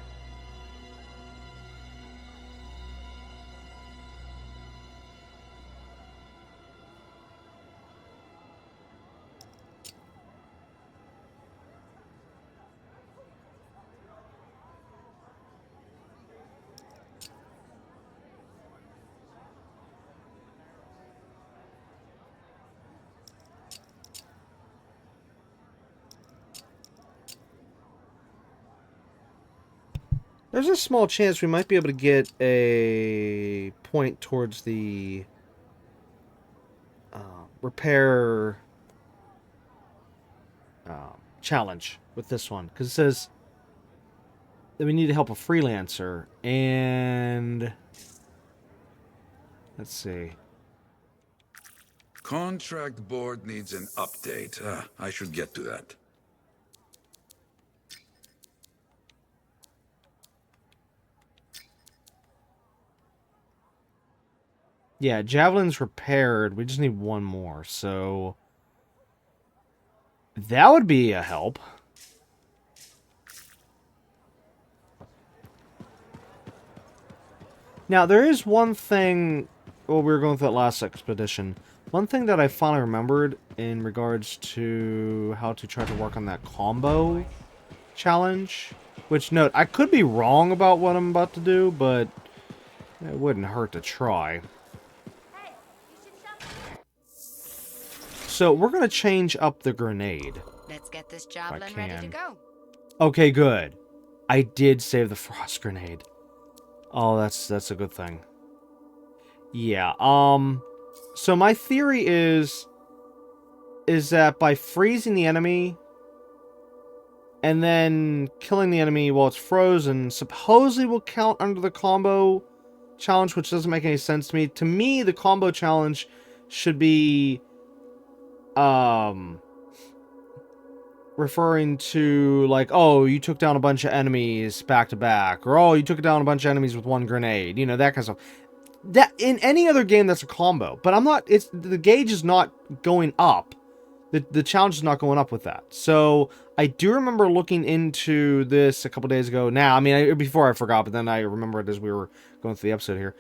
There's a small chance we might be able to get a point towards the repair challenge with this one. Because it says that we need to help a freelancer. And let's see. Contract board needs an update. I should get to that. Yeah, Javelin's repaired. We just need one more, so... That would be a help. Now, there is one thing... Well, we were going through that last expedition. One thing that I finally remembered in regards to how to try to work on that combo challenge. Which, note, I could be wrong about what I'm about to do, but it wouldn't hurt to try. So, we're going to change up the grenade. Let's get this javelin ready to go. Okay, good. I did save the frost grenade. Oh, that's a good thing. Yeah, so my theory is that by freezing the enemy and then killing the enemy while it's frozen, supposedly will count under the combo challenge, which doesn't make any sense to me. To me, the combo challenge should be, referring to, like, oh, you took down a bunch of enemies back to back, or oh, you took down a bunch of enemies with one grenade, you know, that kind of stuff. That, in any other game, that's a combo, but I'm not, it's, the gauge is not going up. The challenge is not going up with that. So, I do remember looking into this a couple days ago. Now, I mean, before I forgot, but then I remembered as we were going through the episode here.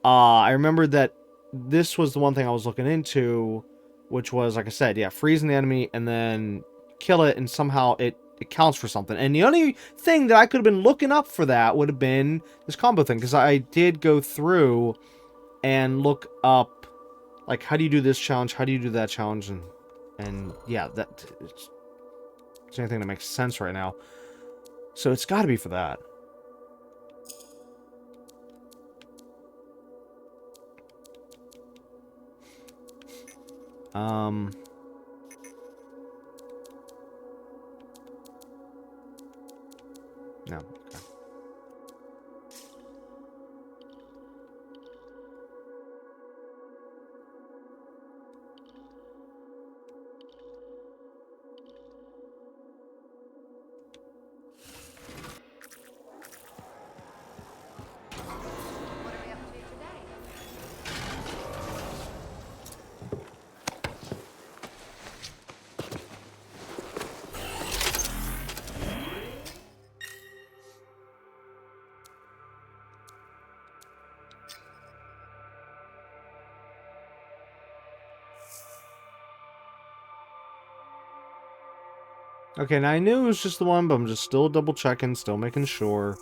I remembered that this was the one thing I was looking into, which was, like I said, yeah, freezing the enemy and then kill it, and somehow it counts for something. And the only thing that I could have been looking up for that would have been this combo thing, because I did go through and look up, like, how do you do this challenge, how do you do that challenge, and yeah, that it's the only thing that makes sense right now. So it's got to be for that. No. Okay. What are we up to today? Okay, now I knew it was just the one, but I'm just still double checking, still making sure.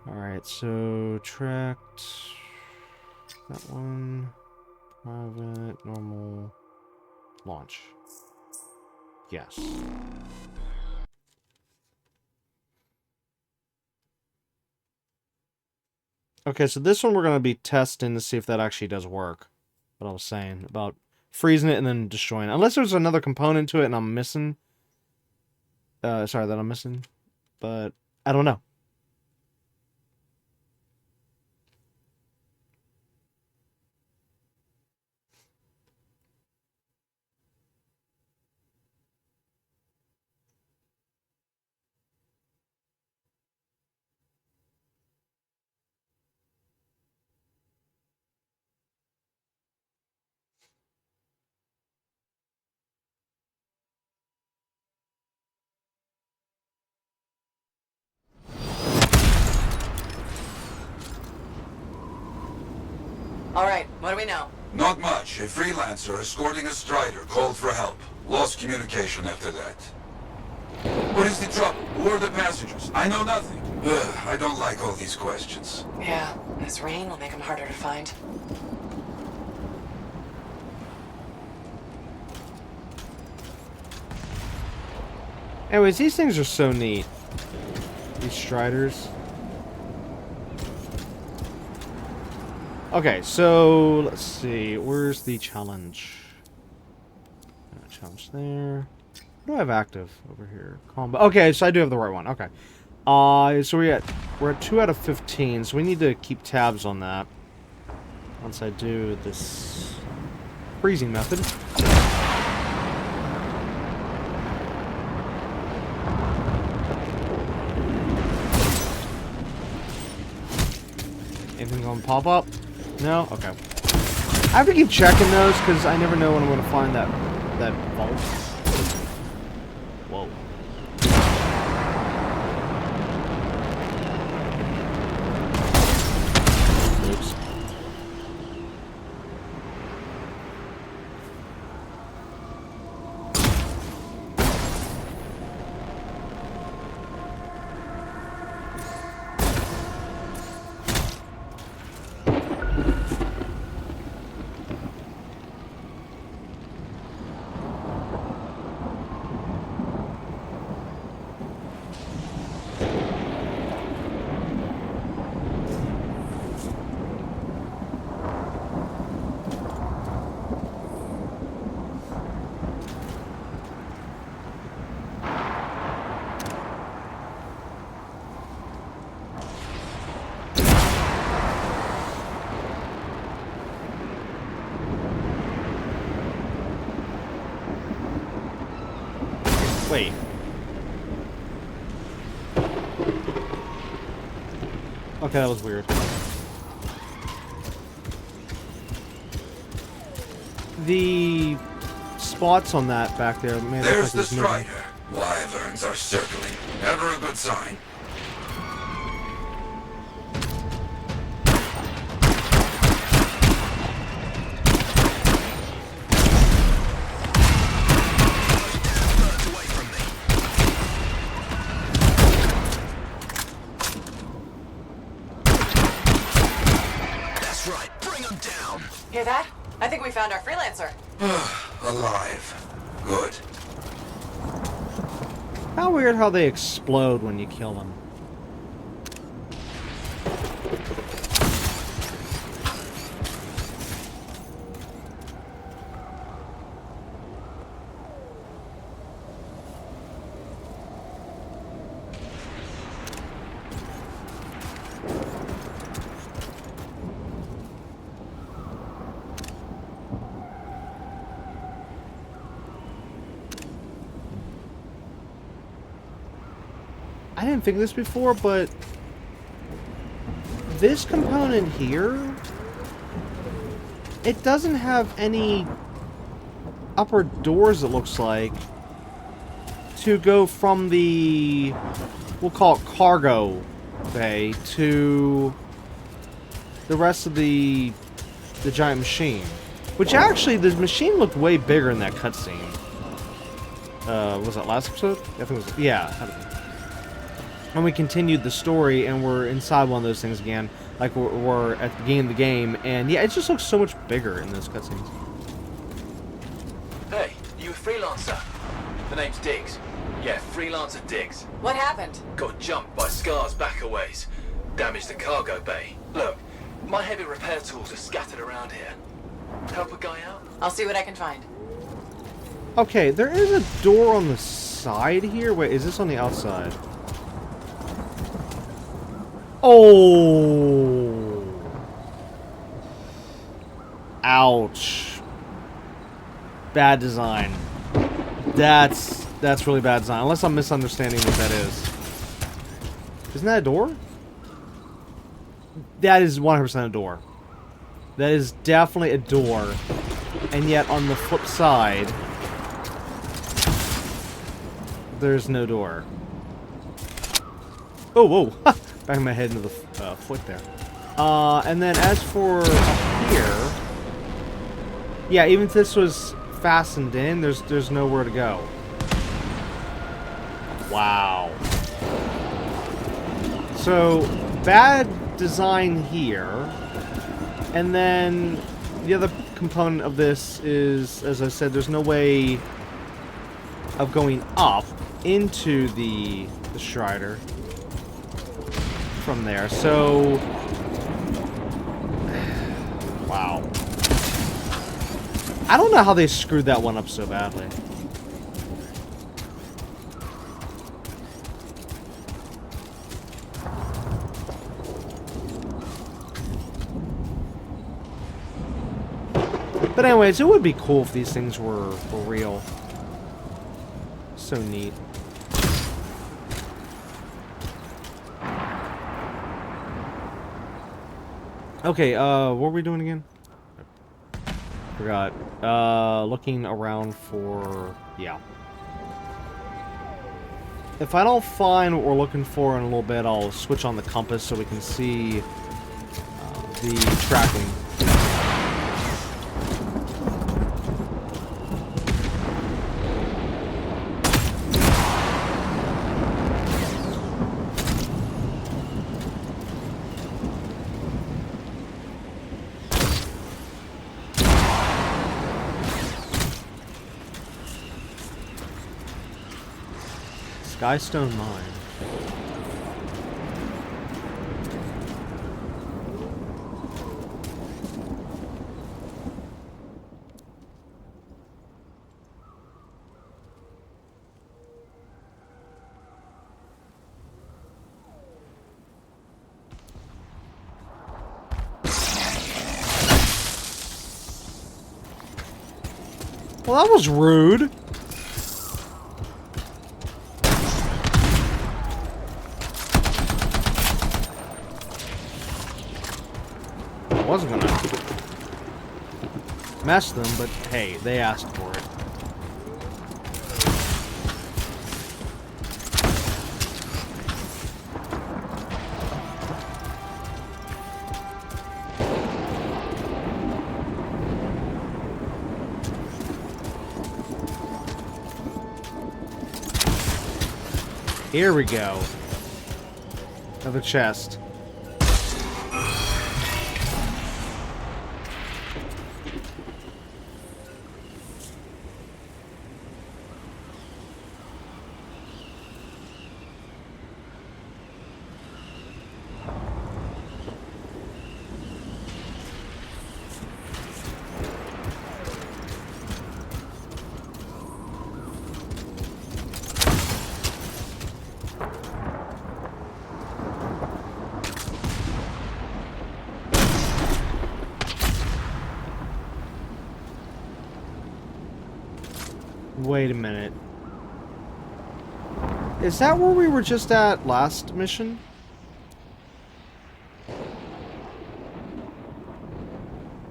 Alright, so tracked. That one. Private, normal. Launch. Yes. Okay, so this one we're going to be testing to see if that actually does work. What I was saying about freezing it and then destroying it. Unless there's another component to it and I'm missing. Sorry, that I'm missing. But I don't know. All right, what do we know? Not much. A freelancer escorting a strider called for help. Lost communication after that. What is the trouble? Who are the passengers? I know nothing. Ugh, I don't like all these questions. Yeah, this rain will make them harder to find. Anyways, these things are so neat. These striders. Okay, so let's see. Where's the challenge? Challenge there. What do I have active over here? Combo. Okay, so I do have the right one. Okay. So we're at 2 out of 15, so we need to keep tabs on that. Once I do this freezing method. Anything gonna pop up? No? Okay. I have to keep checking those because I never know when I'm gonna find that vault. Whoa. Oops. Wait. Okay, that was weird. The spots on that back there, man. There's the Strider. Wyverns are circling. Never a good sign. Hear that? I think we found our freelancer. Alive. Good. How weird how they explode when you kill them. I didn't think this before, but this component here, it doesn't have any upper doors, it looks like, to go from the, we'll call it cargo bay, to the rest of the giant machine. Which actually, the machine looked way bigger in that cutscene. Was that last episode? I think it was, yeah. And we continued the story, and we're inside one of those things again, like we're at the beginning of the game, and yeah, it just looks so much bigger in those cutscenes. Hey, you a freelancer? The name's Diggs. Yeah, freelancer Diggs. What happened? Got jumped by Scar's backaways. Damaged the cargo bay. Look, my heavy repair tools are scattered around here. Help a guy out? I'll see what I can find. Okay, there is a door on the side here. Wait, is this on the outside? Oh! Ouch. Bad design. That's really bad design. Unless I'm misunderstanding what that is. Isn't that a door? That is 100% a door. That is definitely a door. And yet, on the flip side, there's no door. Oh, whoa! Banged my head into the foot there. And then as for here, yeah, even if this was fastened in, there's nowhere to go. Wow. So bad design here, and then the other component of this is, as I said, there's no way of going up into the Strider from there. So wow. I don't know how they screwed that one up so badly. But anyways, it would be cool if these things were real. So neat. Okay, what were we doing again? Forgot. Looking around for... Yeah. If I don't find what we're looking for in a little bit, I'll switch on the compass so we can see the tracking. Skystone Mine. Well, that was rude. I wasn't gonna mess them, but hey, they asked for it. Here we go. Another chest. Wait a minute. Is that where we were just at last mission?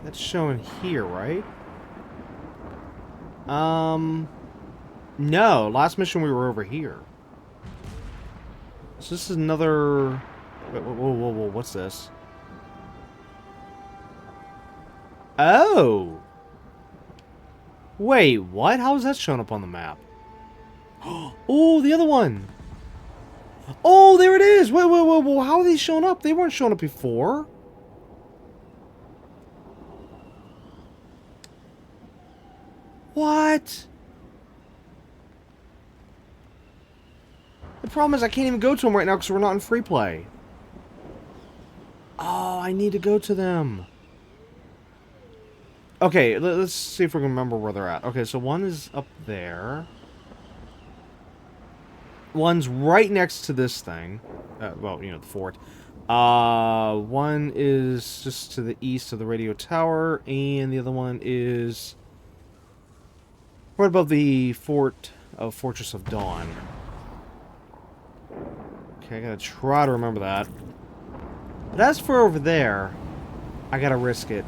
That's showing here, right? No. Last mission we were over here. So this is another... Whoa, what's this? Oh! Wait, what? How is that showing up on the map? Oh, the other one! Oh, there it is! Wait, how are these showing up? They weren't showing up before. What? The problem is I can't even go to them right now because we're not in free play. Oh, I need to go to them. Okay, let's see if we can remember where they're at. Okay, so one is up there. One's right next to this thing. Well, you know, the fort. One is just to the east of the radio tower, and the other one is right above the fort of Fortress of Dawn. Okay, I gotta try to remember that. But as for over there, I gotta risk it.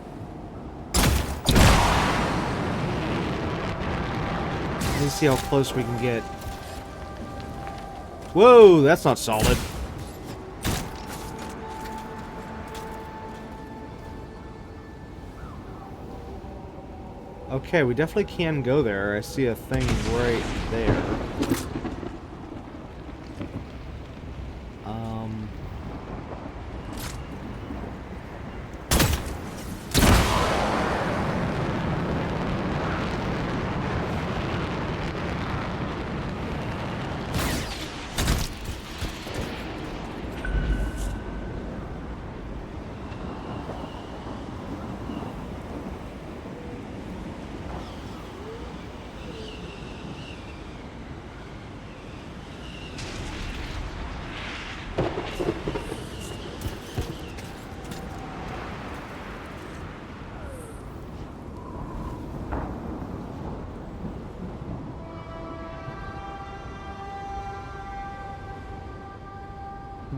Let's see how close we can get. Whoa, that's not solid. Okay, we definitely can go there. I see a thing right there.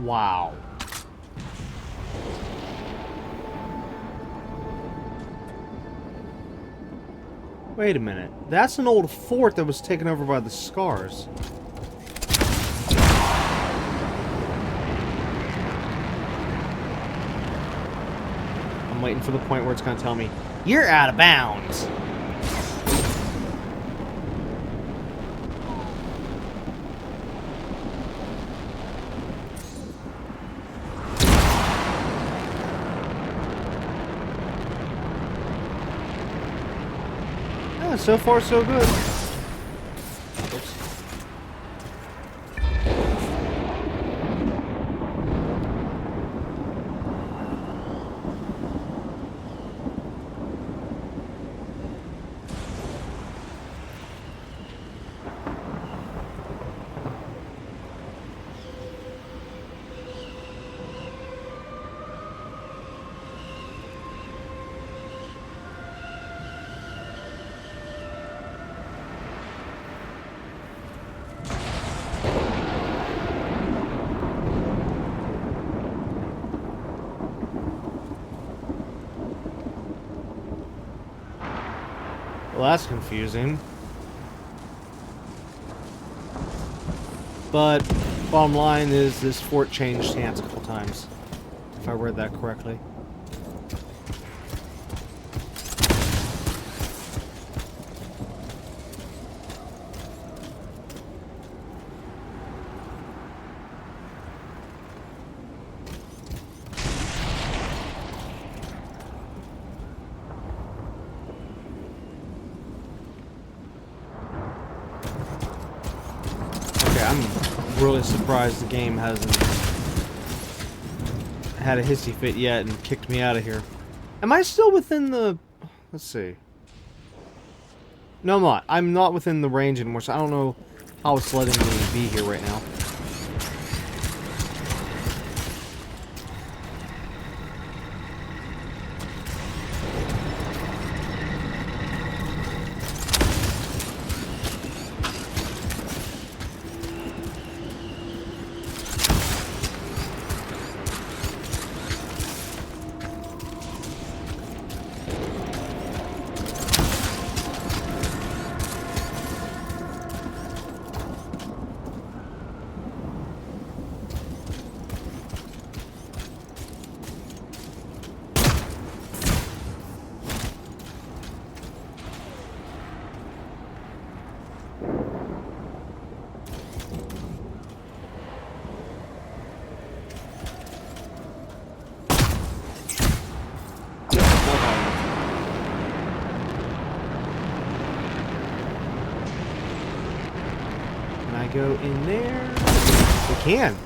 Wow. Wait a minute. That's an old fort that was taken over by the Scars. I'm waiting for the point where it's going to tell me, you're out of bounds. Yeah, so far so good. Oops. Well, that's confusing. But bottom line is this fort changed hands a couple times, if I read that correctly. I'm really surprised the game hasn't had a hissy fit yet and kicked me out of here. Am I still within the... Let's see. No, I'm not. I'm not within the range anymore, so I don't know how it's letting me be here right now. Go in there. We can.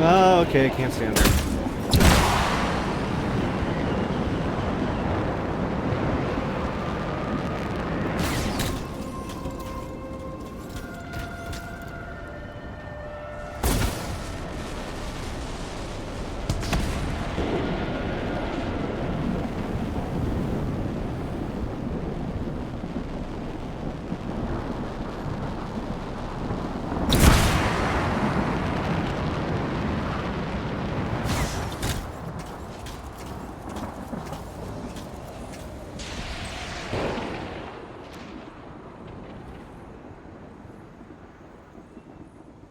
Oh, okay, I can't stand there.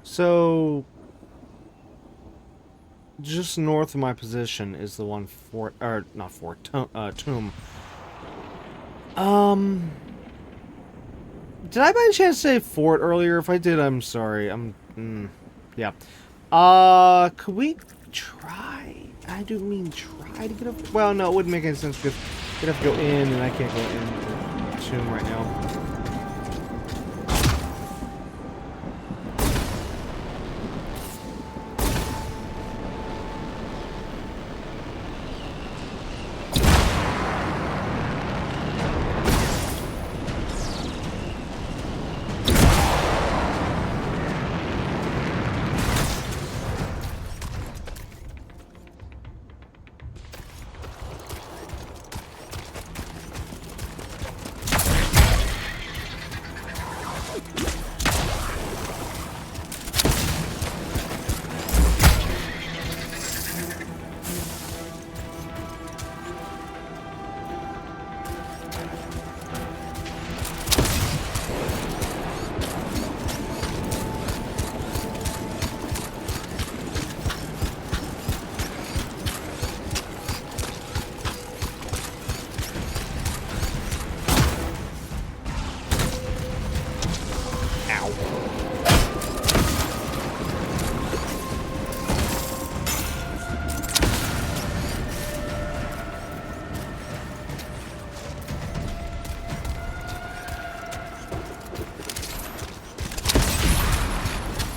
So, just north of my position is the one fort, or not fort, tomb. Did I by any chance say fort earlier? If I did, I'm sorry. Yeah. Could we try? I do mean try to get up. Well, no, it wouldn't make any sense because we'd have to go in, and I can't go in the tomb right now.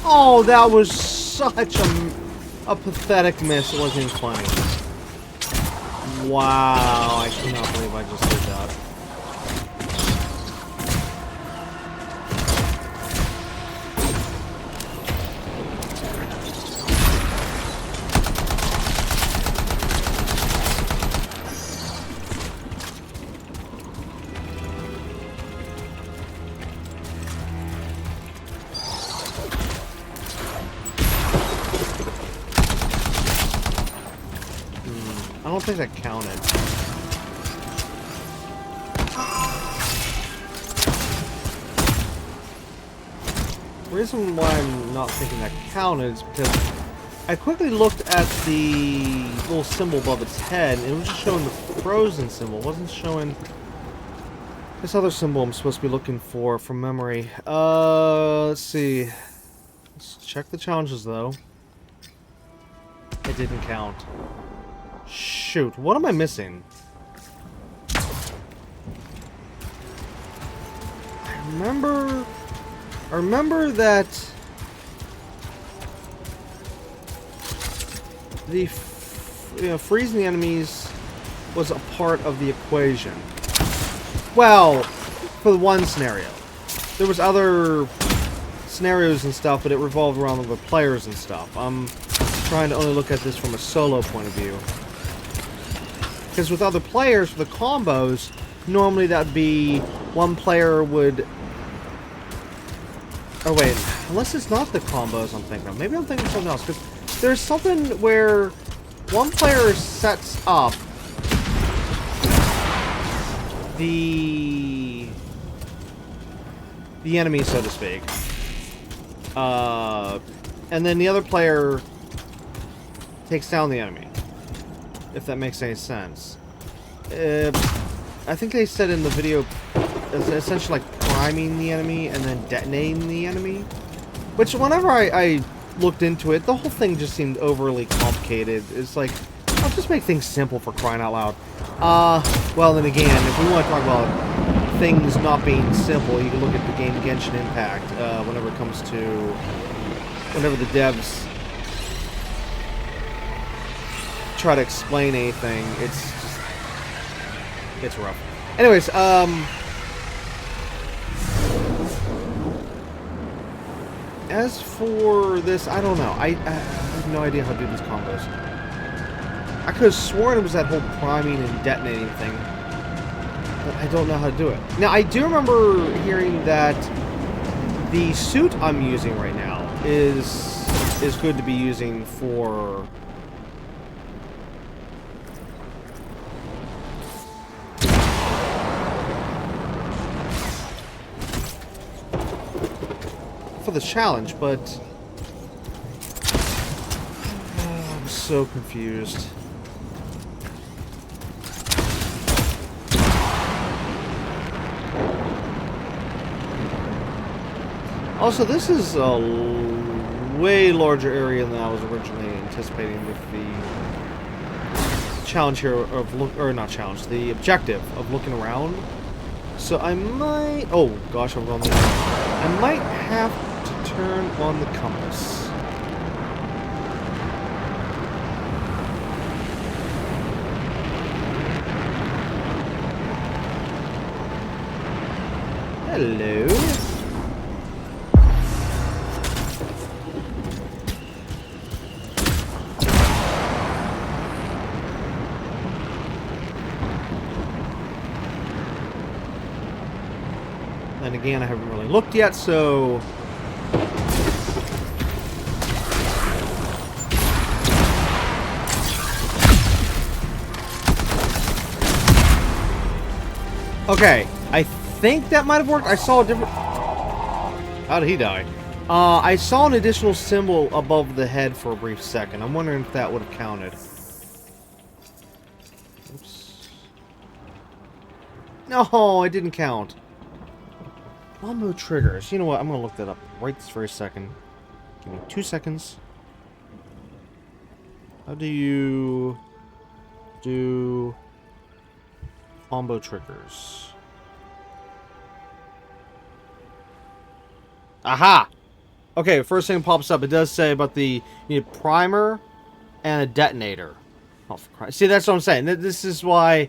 Oh, that was such a pathetic miss. It wasn't even funny. Wow, I cannot believe I just did that. I don't think that counted. The reason why I'm not thinking that counted is because I quickly looked at the little symbol above its head, and it was just showing the frozen symbol. It wasn't showing this other symbol I'm supposed to be looking for from memory. Let's see. Let's check the challenges, though. It didn't count. Shoot, what am I missing? I remember that the freezing the enemies was a part of the equation. Well, for the one scenario. There was other scenarios and stuff, but it revolved around other players and stuff. I'm trying to only look at this from a solo point of view. Because with other players, for the combos, normally that would be one player would... Oh wait, unless it's not the combos I'm thinking of. Maybe I'm thinking of something else. Because there's something where one player sets up the enemy, so to speak. And then the other player takes down the enemy. If that makes any sense. I think they said in the video, it's essentially like priming the enemy and then detonating the enemy. Which, whenever I looked into it, the whole thing just seemed overly complicated. It's like, I'll just make things simple for crying out loud. Well, then again, if we want to talk about things not being simple, you can look at the game Genshin Impact, whenever it comes to... Whenever the devs try to explain anything, it's just... It's rough. Anyways, as for this, I don't know. I have no idea how to do these combos. I could have sworn it was that whole priming and detonating thing, but I don't know how to do it. Now, I do remember hearing that the suit I'm using right now is good to be using for... for the challenge, but I'm so confused. Also, this is a way larger area than I was originally anticipating with the challenge here of the objective of looking around. So I might, oh gosh, I'm wrong. I might have to turn on the compass. Hello. And again, I haven't really looked yet, so... Okay, I think that might have worked. I saw a different... How did he die? I saw an additional symbol above the head for a brief second. I'm wondering if that would have counted. Oops. No, it didn't count. Wombo triggers. You know what? I'm going to look that up. right this very second. Give me 2 seconds. How do you do combo triggers? Aha! Okay, first thing pops up. It does say about you need a primer and a detonator. Oh, for Christ. See, that's what I'm saying. This is why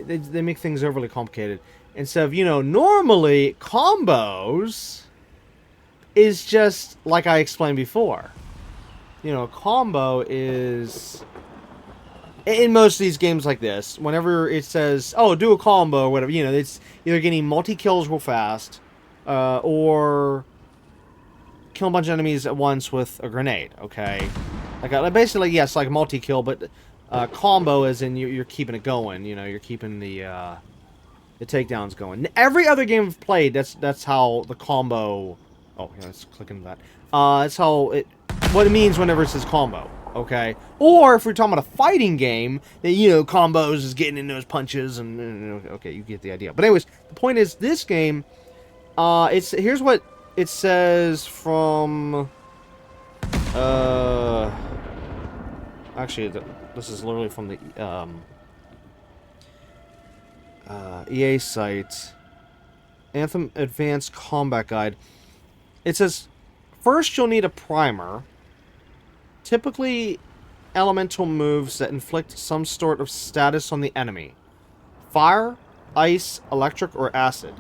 they make things overly complicated. Instead of, normally combos is just like I explained before. A combo is... In most of these games like this, whenever it says, oh, do a combo or whatever, it's either getting multi-kills real fast, or kill a bunch of enemies at once with a grenade, okay? Like, basically, yes, like multi-kill, but combo as in you're keeping it going, you're keeping the takedowns going. Every other game I've played, that's how the combo... Oh, yeah, let's click into that. That's what it means whenever it says combo. Okay, or if we're talking about a fighting game, then, combos is getting in those punches, and okay, you get the idea. But anyways, the point is, this game, here's what it says from, actually, this is literally from the EA site, Anthem Advanced Combat Guide. It says, first you'll need a primer. Typically, elemental moves that inflict some sort of status on the enemy. Fire, ice, electric, or acid.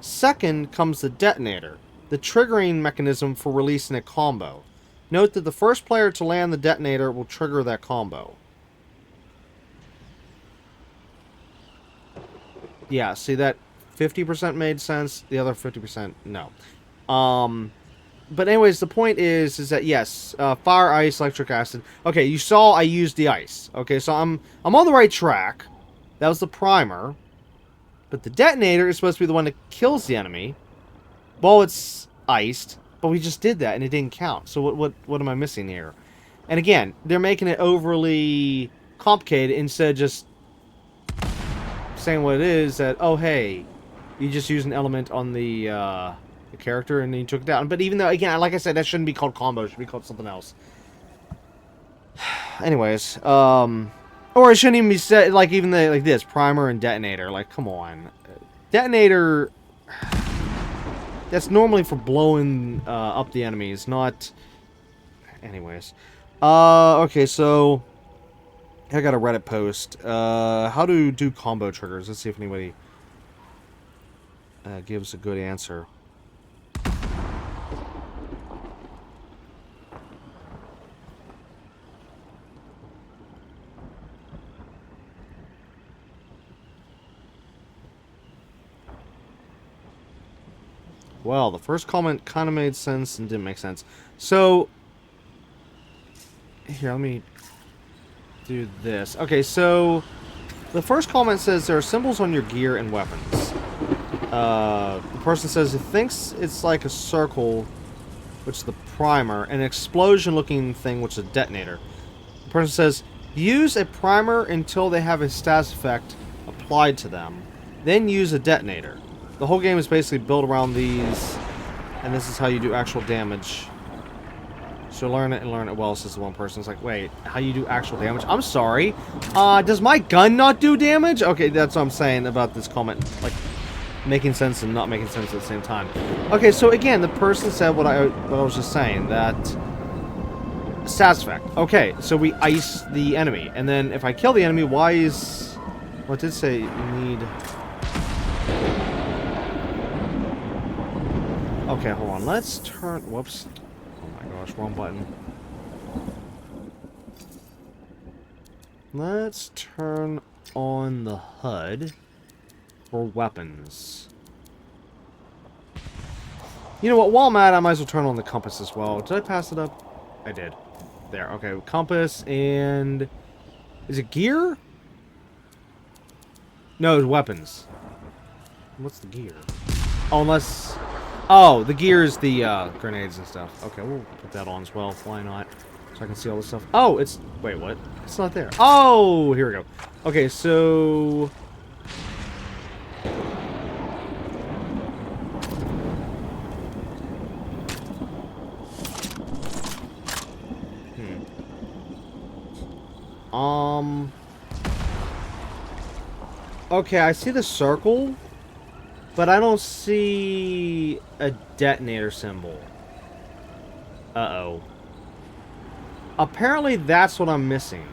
Second comes the detonator, the triggering mechanism for releasing a combo. Note that the first player to land the detonator will trigger that combo. Yeah, see that 50% made sense, the other 50% no. But anyways, the point is that yes, fire, ice, electric, acid. Okay, you saw I used the ice. Okay, so I'm on the right track. That was the primer. But the detonator is supposed to be the one that kills the enemy. Well, it's iced, but we just did that and it didn't count. So what am I missing here? And again, they're making it overly complicated instead of just saying what it is. That, oh hey, you just use an element on the character and then you took it down. But even though, again, like I said, that shouldn't be called combo, it should be called something else. Anyways, or it shouldn't even be said like like this, primer and detonator. Like, come on, detonator. That's normally for blowing up the enemies, not. Anyways, okay, so I got a Reddit post. How to do combo triggers? Let's see if anybody gives a good answer. Well, the first comment kind of made sense and didn't make sense. So, here, let me do this. Okay, so the first comment says there are symbols on your gear and weapons. The person says it thinks it's like a circle, which is the primer, and an explosion-looking thing, which is a detonator. The person says, use a primer until they have a status effect applied to them. Then use a detonator. The whole game is basically built around these, and this is how you do actual damage. So learn it and learn it well, says the one person. It's like, wait, how you do actual damage? I'm sorry. Does my gun not do damage? Okay, that's what I'm saying about this comment. Like, making sense and not making sense at the same time. Okay, so again, the person said what I was just saying, that status effect. Okay, so we ice the enemy, and then if I kill the enemy, why is... Well, it did say you need... Okay, hold on. Let's turn... Whoops. Oh my gosh, wrong button. Let's turn on the HUD for weapons. You know what? While I'm at it, I might as well turn on the compass as well. Did I pass it up? I did. There. Okay, compass and... Is it gear? No, it's weapons. What's the gear? Oh, unless... Oh, the gear is the grenades and stuff. Okay, we'll put that on as well. Why not? So I can see all this stuff. Oh, it's... Wait, what? It's not there. Oh, here we go. Okay, so... Okay, I see the circle, but I don't see a detonator symbol. Uh-oh. Apparently that's what I'm missing.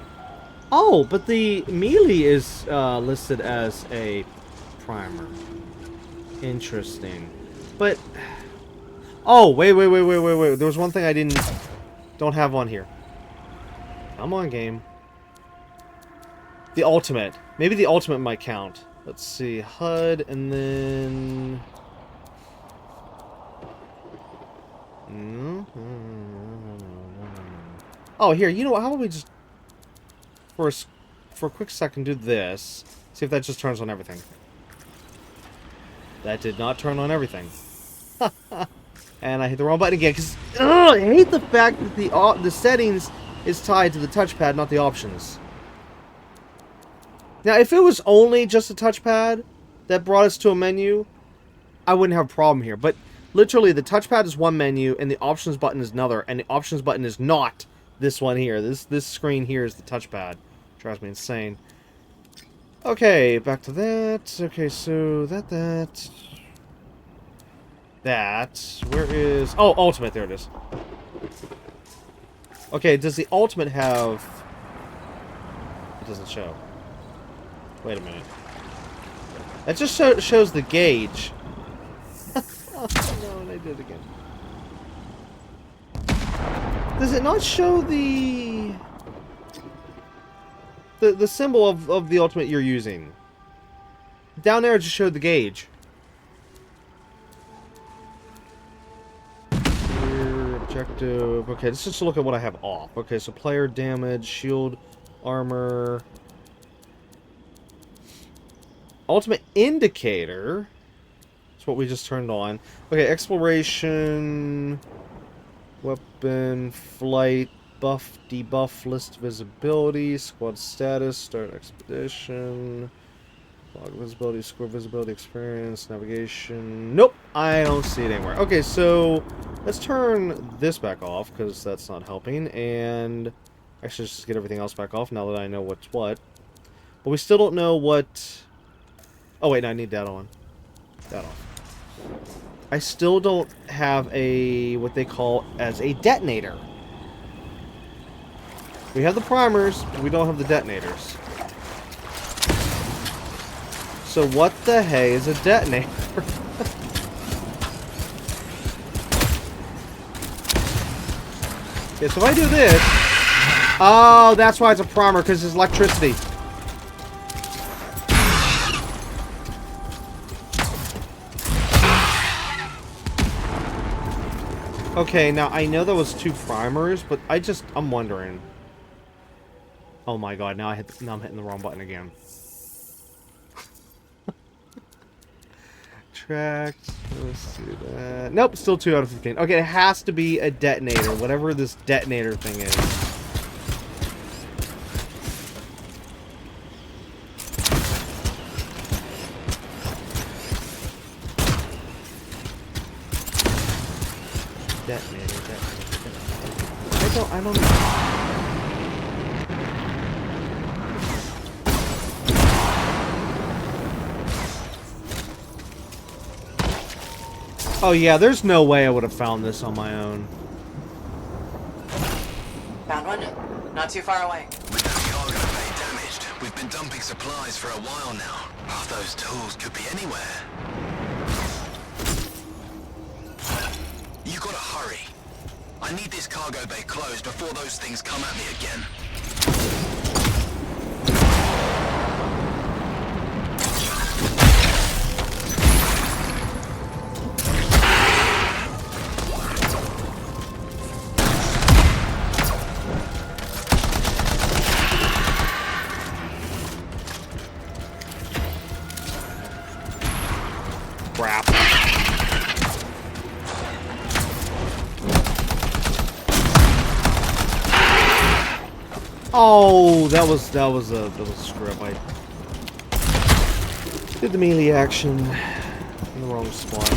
Oh, but the melee is listed as a primer. Interesting. But oh, wait. There was one thing I don't have on here. Come on, game. The ultimate. Maybe the ultimate might count. Let's see. HUD and then oh, here, you know what? How about we just for a quick second do this. See if that just turns on everything. That did not turn on everything. And I hit the wrong button again because I hate the fact that the settings is tied to the touchpad, not the options. Now, if it was only just a touchpad that brought us to a menu, I wouldn't have a problem here. But literally, the touchpad is one menu, and the options button is another, and the options button is not this one here. This screen here is the touchpad. Drives me insane. Okay, back to that. Okay, so that. Where is... Oh, ultimate. There it is. Okay, does the ultimate have... It doesn't show. Wait a minute. That just shows the gauge. Oh, no, they did it again. Does it not show the symbol of the ultimate you're using? Down there it just showed the gauge. Objective. Okay, let's just look at what I have off. Okay, so player damage, shield, armor. Ultimate indicator. That's what we just turned on. Okay, exploration, weapon, flight, buff, debuff, list visibility, squad status, start expedition, log visibility, score visibility, experience, navigation. Nope, I don't see it anywhere. Okay, so let's turn this back off because that's not helping, and actually just get everything else back off now that I know what's what. But we still don't know what... Oh wait, no, I need that on. That off. I still don't have a what they call as a detonator. We have the primers, but we don't have the detonators. So what the hey is a detonator? Okay, so if I do this... Oh, that's why it's a primer, because it's electricity. Okay, now I know that was 2 primers, but I'm wondering. Oh my god, now I'm hitting the wrong button again. Tracked. Let's do that. Nope, still 2 out of 15. Okay, it has to be a detonator, whatever this detonator thing is. Detonator. I don't know. Oh yeah, there's no way I would have found this on my own. Found one. Not too far away. With that cargo bay damaged, we've been dumping supplies for a while now. Half those tools could be anywhere. You gotta hurry. I need this cargo bay closed before those things come at me again. Crap. Oh, that was a screw up. I did the melee action in the wrong spot.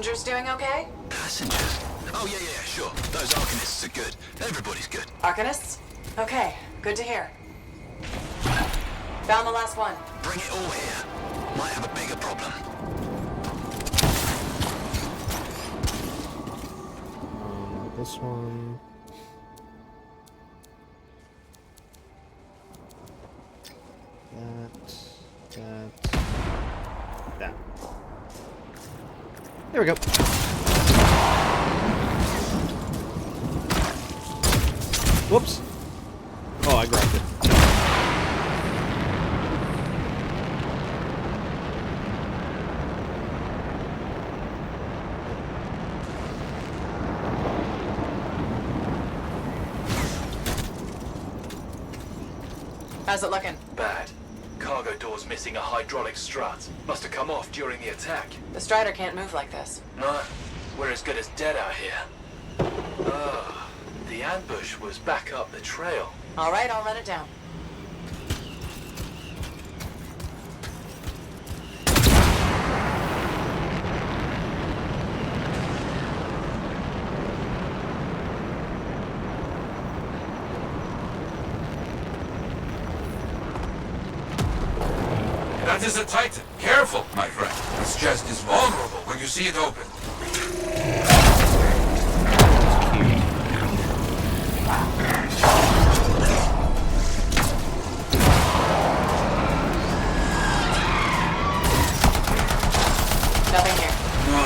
passengers doing okay? Passengers? Oh, yeah, sure. Those Arcanists are good. Everybody's good. Arcanists? Okay, good to hear. Found the last one. Bring it all here. Might have a bigger problem. This one. That. There we go. Whoops. Oh, I grabbed it. How's it looking? Bad. Cargo door's missing a hydraulic strut. Must have come off during the attack. The Strider can't move like this. No, we're as good as dead out here. Ah, the ambush was back up the trail. All right, I'll run it down. That is a Titan. Careful, my friend. This chest is vulnerable when you see it open. Nothing here. No.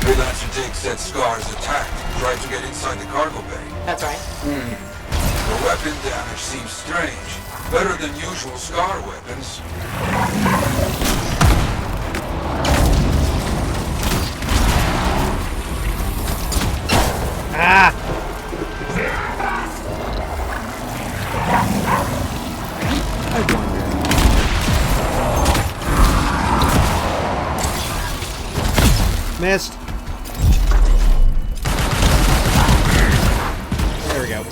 Freelancer Dig said Scar's attacked. Tried to get inside the cargo bay. That's right. The weapon damage seems strange. Better than usual Scar weapons. Ah! I wonder. Missed. There we go.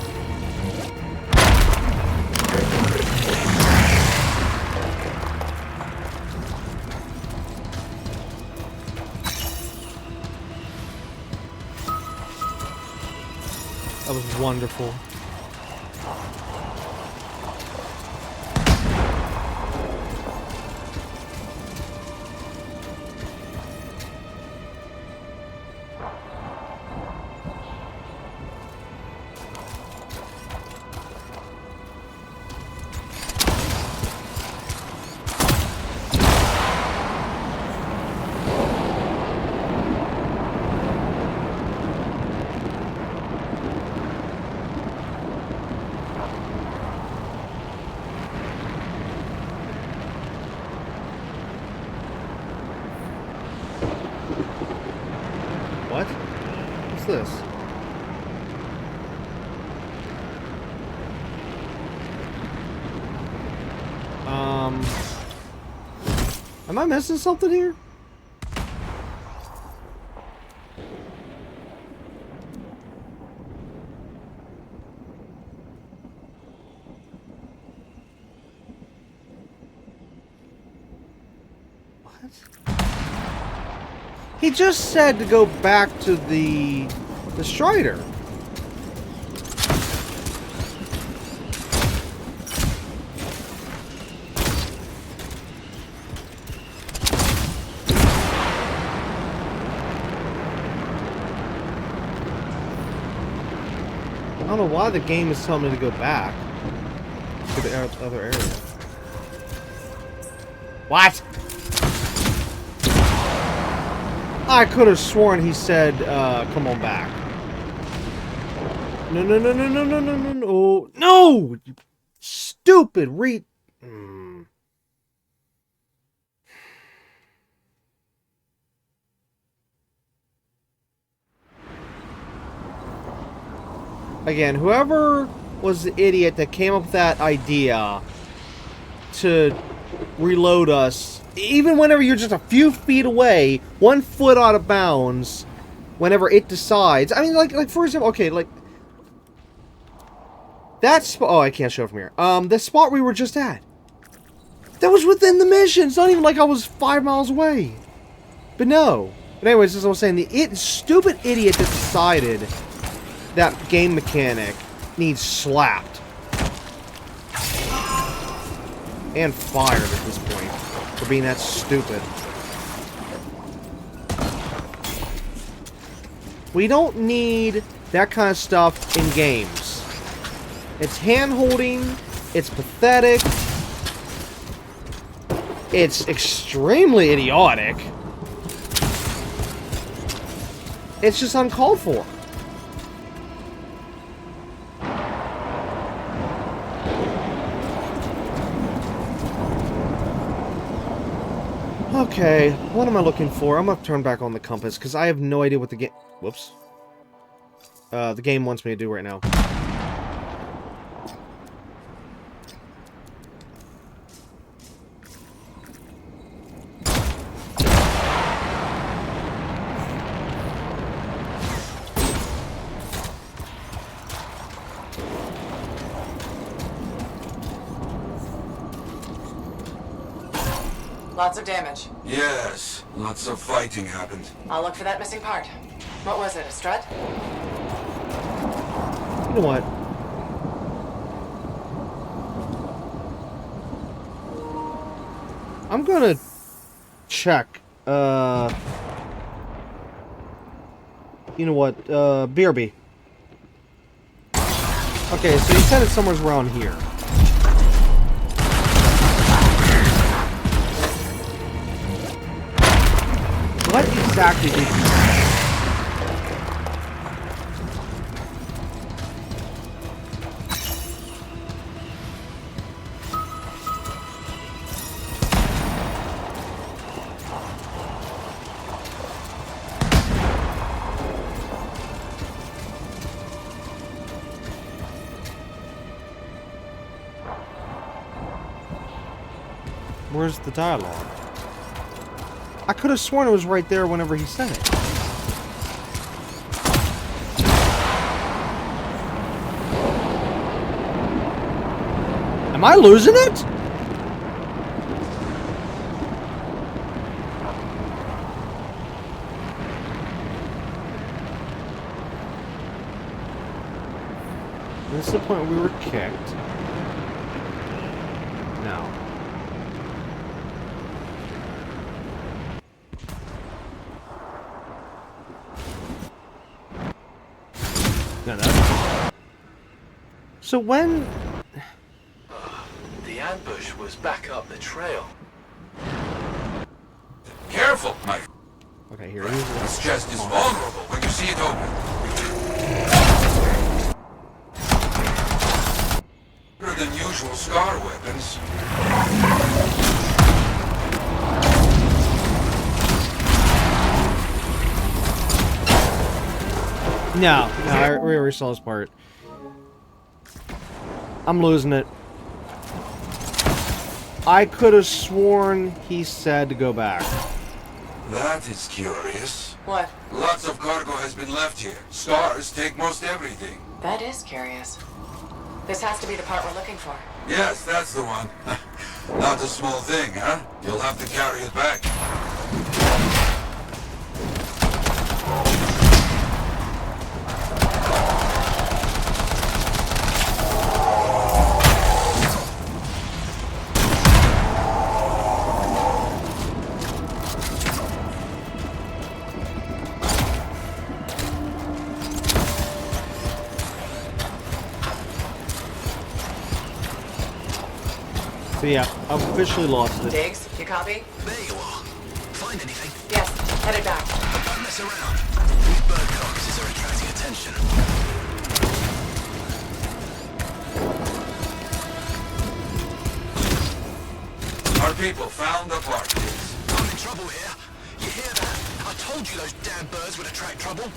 That was wonderful. What? What's this? Am I missing something here? He just said to go back to the Strider. I don't know why the game is telling me to go back to the other area. What? I could have sworn he said, come on back. No, no, no, no, no, no, no, no, no. No! You stupid Again, whoever was the idiot that came up with that idea to reload us, even whenever you're just a few feet away, 1 foot out of bounds, whenever it decides. I mean, like for example, okay, like that spot. Oh, I can't show it from here. The spot we were just at. That was within the mission. It's not even like I was 5 miles away. But no, But anyways, as I was saying, the stupid idiot that decided that game mechanic needs slapped. And fired at this point for being that stupid. We don't need that kind of stuff in games. It's hand-holding, it's pathetic, it's extremely idiotic. It's just uncalled for. Okay, what am I looking for? I'm gonna turn back on the compass because I have no idea what the game. Whoops. The game wants me to do right now. Lots of damage. Yes, lots of fighting happened. I'll look for that missing part. What was it, a strut? You know what? I'm gonna check. You know what? BRB. Okay, so you said it's somewhere around here. What exactly did you say? Where's the dialogue? I could have sworn it was right there whenever he said it. Am I losing it? This is the point we were kicked. No. No, no. So when... The ambush was back up the trail. Careful, my... Okay, here it is. This chest is vulnerable when you see it open. Better than usual scar weapons. No, we already saw this part. I'm losing it. I could have sworn he said to go back. That is curious. What? Lots of cargo has been left here. Scars take most everything. That is curious. This has to be the part we're looking for. Yes, that's the one. Not a small thing, huh? You'll have to carry it back. So yeah, I've officially lost it. Diggs, you copy? There you are. Find anything? Yes, headed back. Don't mess around. These bird carcasses are attracting attention. Our people found the part. I'm in trouble here. You hear that? I told you those damn birds would attract trouble.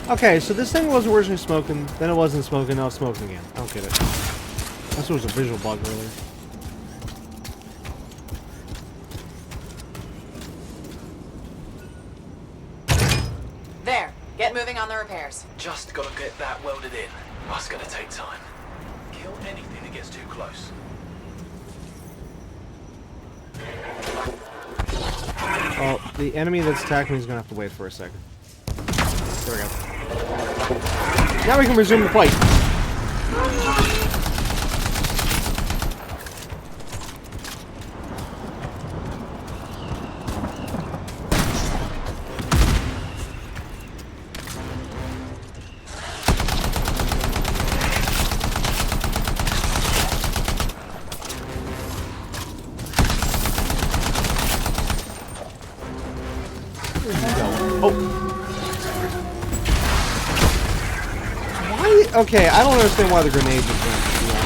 Okay, so this thing was originally smoking, then it wasn't smoking, now it's smoking again. I don't get it. This was a visual bug earlier. . wires. Just gotta get that welded in. That's gonna take time. Kill anything that gets too close. Well, the enemy that's attacking me is gonna have to wait for a second. There we go. Now we can resume the fight. Okay, I don't understand why the grenade just went beyond.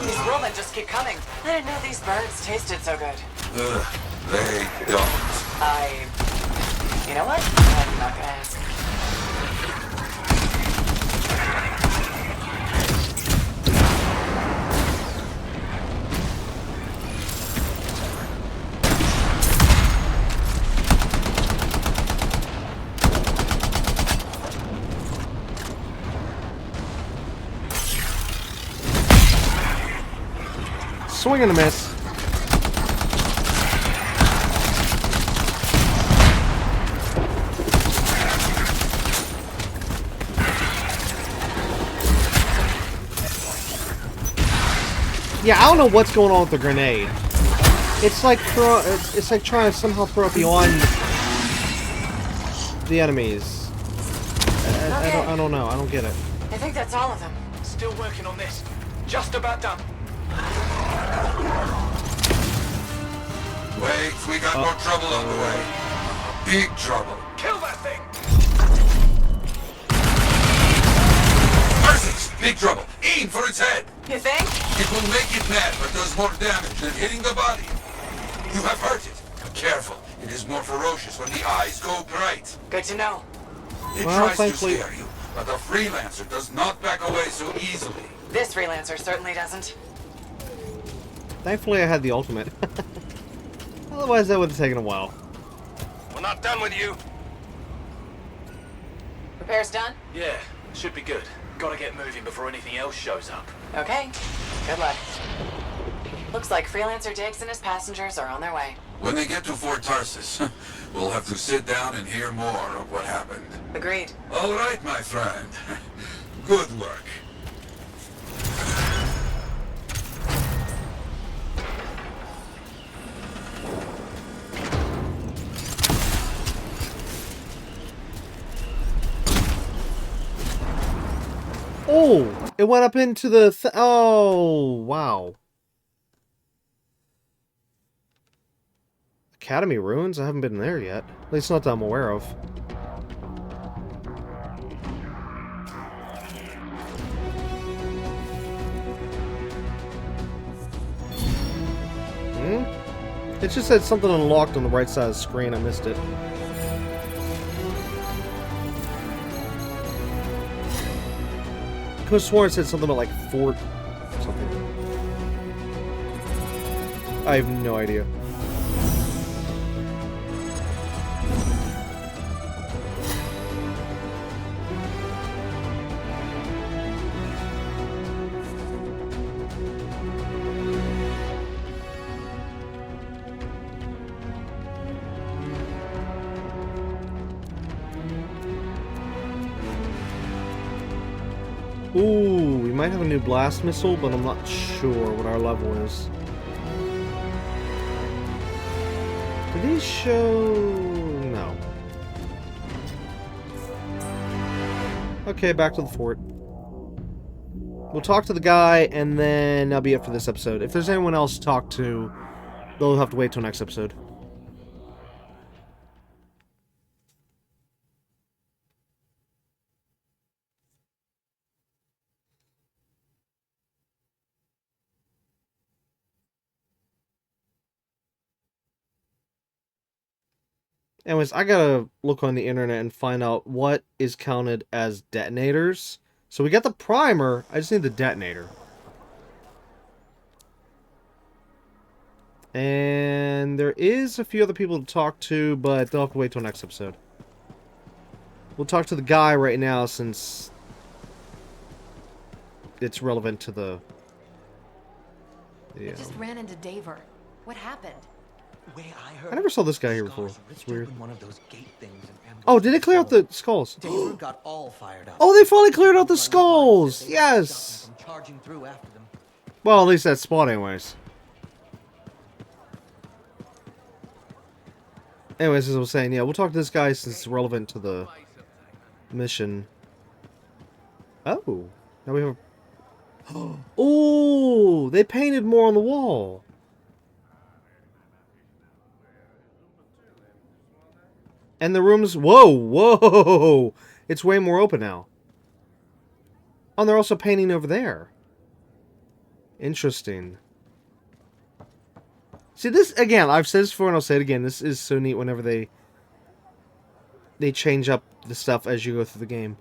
These whirlmen just keep coming. I didn't know these birds tasted so good. They don't. You know what? I'm not gonna ask. Swing and a miss. Yeah, I don't know what's going on with the grenade. It's like it's like trying to somehow throw it beyond the enemies. I don't know. I don't get it. I think that's all of them. Still working on this. Just about done. Wait, we got more trouble on the way. Big trouble. Kill that thing! Mercies! Big trouble. Aim for its head. You think? It will make it mad, but does more damage than hitting the body. You have hurt it. Careful. It is more ferocious when the eyes go bright. Good to know. It Well, tries thankfully- to scare you, but the freelancer does not back away so easily. This freelancer certainly doesn't. Thankfully, I had the ultimate. Otherwise, that would have taken a while. We're not done with you. Repairs done? Yeah, should be good. Gotta get moving before anything else shows up. Okay. Good luck. Looks like Freelancer Diggs and his passengers are on their way. When they get to Fort Tarsus, we'll have to sit down and hear more of what happened. Agreed. All right, my friend. Good work. Oh, it went up into the oh, wow. Academy Ruins? I haven't been there yet. At least not that I'm aware of. It just said something unlocked on the right side of the screen. I missed it. I could have sworn it said something about like Fort something. I have no idea. Ooh, we might have a new blast missile, but I'm not sure what our level is. Do these show... no. Okay, back to the fort. We'll talk to the guy, and then that'll be it for this episode. If there's anyone else to talk to, they'll have to wait till next episode. Anyways, I gotta look on the internet and find out what is counted as detonators. So we got the primer. I just need the detonator. And there is a few other people to talk to, but they'll have to wait till next episode. We'll talk to the guy right now since it's relevant to the... I just ran into Daver. What happened? I never saw this guy here before. It's weird. One of those gate things and Oh, did they clear out the skulls? Daver got all fired up. Oh, they finally cleared out the skulls! Yes! Charging through after them. Well, at least that's spot anyways. Anyways, as I was saying, yeah, we'll talk to this guy since it's relevant to the mission. Oh, now we have a... Oh, they painted more on the wall. And the rooms... Whoa, whoa! It's way more open now. Oh, and they're also painting over there. Interesting. See, this, again, I've said this before and I'll say it again. This is so neat whenever they change up the stuff as you go through the game.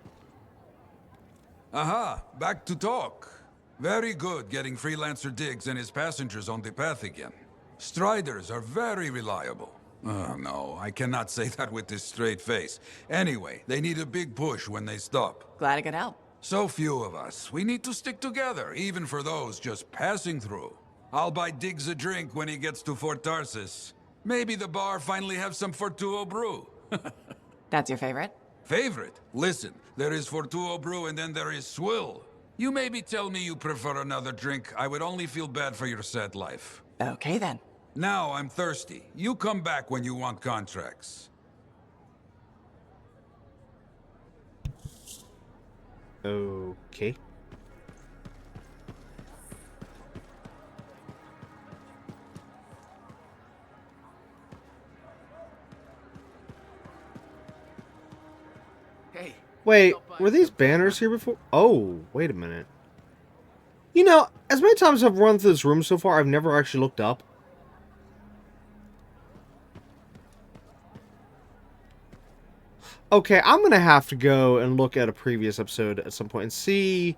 Aha, back to talk. Very good getting Freelancer Diggs and his passengers on the path again. Striders are very reliable. Oh, no, I cannot say that with this straight face. Anyway, they need a big push when they stop. Glad I could help. So few of us. We need to stick together, even for those just passing through. I'll buy Diggs a drink when he gets to Fort Tarsis. Maybe the bar finally have some Fortuo brew. That's your favorite? Favorite? Listen, there is Fortuo brew and then there is Swill. You maybe tell me you prefer another drink. I would only feel bad for your sad life. Okay then. Now I'm thirsty. You come back when you want contracts. Okay. Hey. Wait, were these banners here before? Oh, wait a minute. You know, as many times as I've run through this room so far, I've never actually looked up. Okay, I'm going to have to go and look at a previous episode at some point and see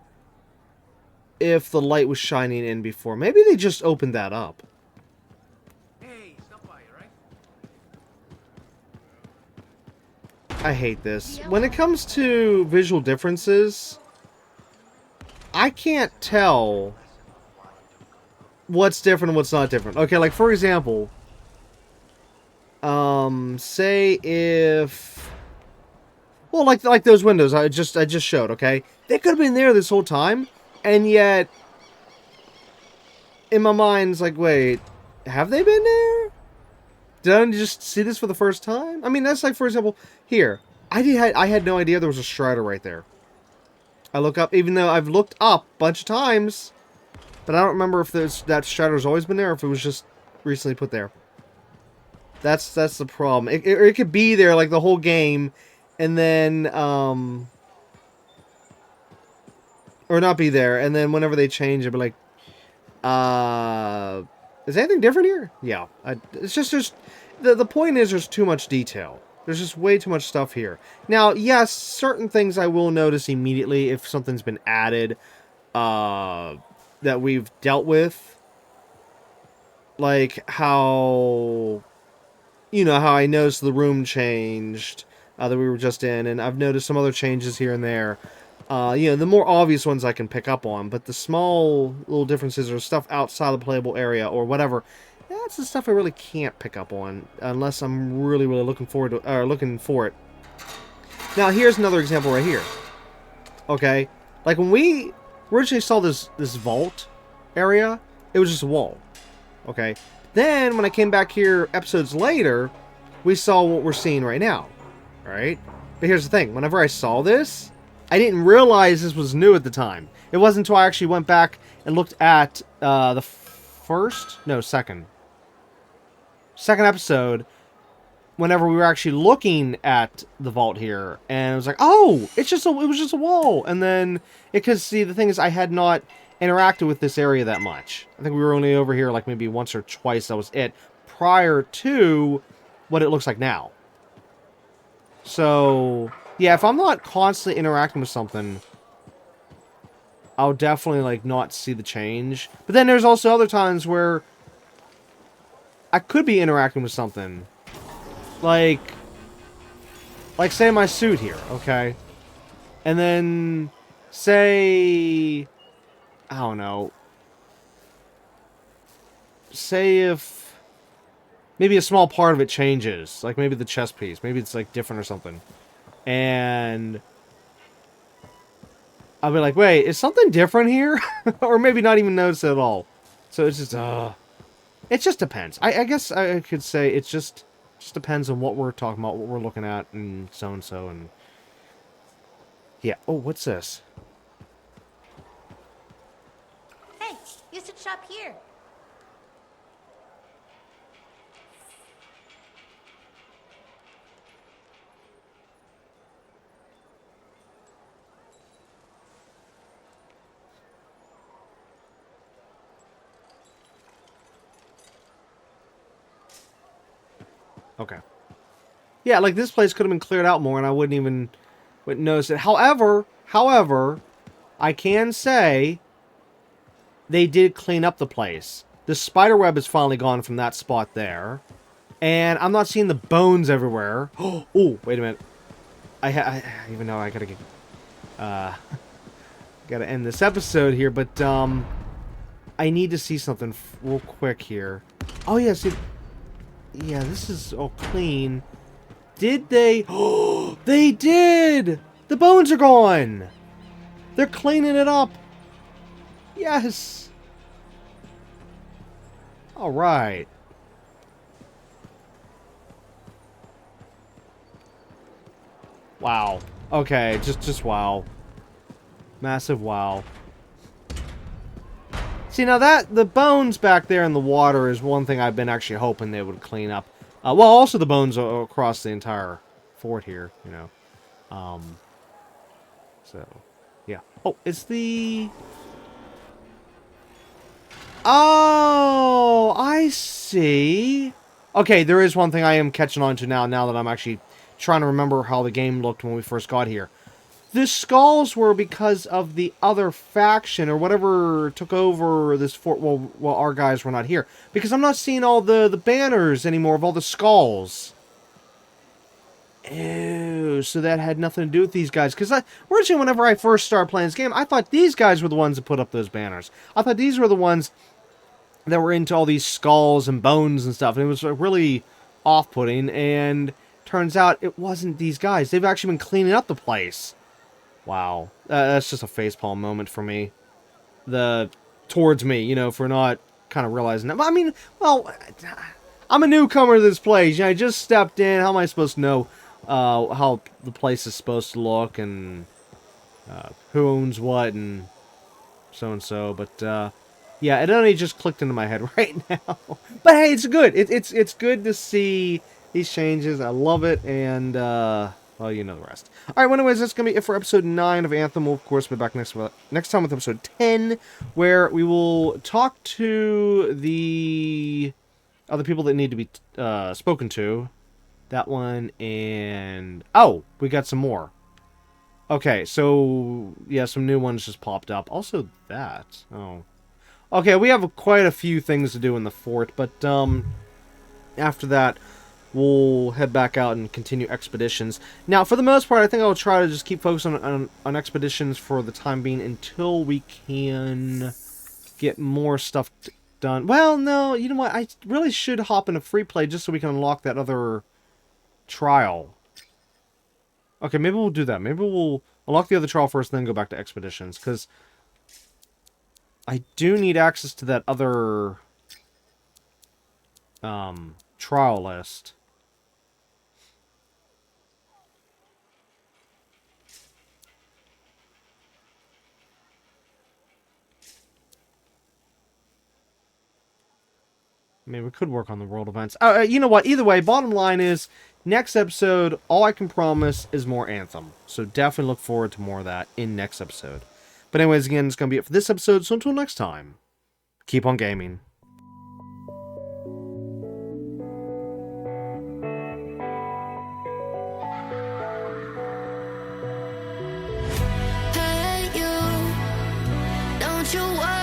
if the light was shining in before. Maybe they just opened that up. Hey, stop by, right? I hate this. When it comes to visual differences, I can't tell what's different and what's not different. Okay, like for example, say if... Well, like those windows I just showed, okay? They could have been there this whole time, and yet in my mind it's like, wait, have they been there? Did I just see this for the first time? I mean, that's like, for example, here. I had no idea there was a Strider right there. I look up, even though I've looked up a bunch of times, but I don't remember if that Strider's always been there or if it was just recently put there. That's the problem. It could be there like the whole game, and then, or not be there, and then whenever they change, it'd be like, is anything different here? Yeah. It's just, the point is there's too much detail. There's just way too much stuff here. Now, yes, certain things I will notice immediately if something's been added, that we've dealt with. Like how, you know, how I noticed the room changed that we were just in, and I've noticed some other changes here and there. You know, the more obvious ones I can pick up on, but the small little differences or stuff outside the playable area or whatever, that's the stuff I really can't pick up on unless I'm really, really looking for it. Now, here's another example right here. Okay, like when we originally saw this vault area, it was just a wall. Okay, then when I came back here episodes later, we saw what we're seeing right now. Right? But here's the thing. Whenever I saw this, I didn't realize this was new at the time. It wasn't until I actually went back and looked at the second episode, whenever we were actually looking at the vault here, and it was like, oh, it was just a wall. And then, because see, the thing is, I had not interacted with this area that much. I think we were only over here like maybe once or twice, that was it, prior to what it looks like now. So, yeah, if I'm not constantly interacting with something, I'll definitely, like, not see the change. But then there's also other times where I could be interacting with something. Like, say my suit here, okay? And then, say, I don't know. Say if maybe a small part of it changes. Like, maybe the chest piece. Maybe it's, like, different or something. And I'll be like, wait, is something different here? Or maybe not even notice it at all. So it's just, it just depends. I guess I could say it just depends on what we're talking about, what we're looking at, and so and so, and yeah. Oh, what's this? Hey, you should shop here. Okay. Yeah, like this place could have been cleared out more and I wouldn't notice it. However, I can say they did clean up the place. The spider web is finally gone from that spot there. And I'm not seeing the bones everywhere. Oh, wait a minute. I even know I gotta get... gotta end this episode here, but, I need to see something real quick here. Oh, yeah, see... Yeah, this is all clean. Did they... Oh, they did! The bones are gone! They're cleaning it up! Yes! Alright. Wow. Okay, just wow. Massive wow. See, now the bones back there in the water is one thing I've been actually hoping they would clean up. Well, also the bones across the entire fort here, you know. So, yeah. Oh, it's the... Oh, I see. Okay, there is one thing I am catching on to now that I'm actually trying to remember how the game looked when we first got here. The skulls were because of the other faction, or whatever took over this fort while our guys were not here. Because I'm not seeing all the banners anymore of all the skulls. Ew, so that had nothing to do with these guys. Because originally, whenever I first started playing this game, I thought these guys were the ones that put up those banners. I thought these were the ones that were into all these skulls and bones and stuff. And it was really off-putting, and turns out it wasn't these guys. They've actually been cleaning up the place. Wow. That's just a facepalm moment for me. Towards me, you know, for not kind of realizing that. I mean, well, I'm a newcomer to this place. You know, I just stepped in. How am I supposed to know how the place is supposed to look and who owns what and so. But, yeah, it only just clicked into my head right now. But hey, it's good. It's good to see these changes. I love it, and well, you know the rest. Alright, well, anyways, that's going to be it for episode 9 of Anthem. We'll, of course, be back next time with episode 10, where we will talk to the other people that need to be spoken to. That one, and... Oh, we got some more. Okay, so, yeah, some new ones just popped up. Also that. Oh. Okay, we have quite a few things to do in the fort, but, after that, we'll head back out and continue expeditions. Now, for the most part, I think I'll try to just keep focusing on expeditions for the time being until we can get more stuff done. Well, no, you know what? I really should hop into free play just so we can unlock that other trial. Okay, maybe we'll do that. Maybe we'll unlock the other trial first and then go back to expeditions, because I do need access to that other trial list. I mean, we could work on the world events. You know what? Either way, bottom line is, next episode, all I can promise is more Anthem. So definitely look forward to more of that in next episode. But anyways, again, it's going to be it for this episode. So until next time, keep on gaming. Hey, you. Don't you worry.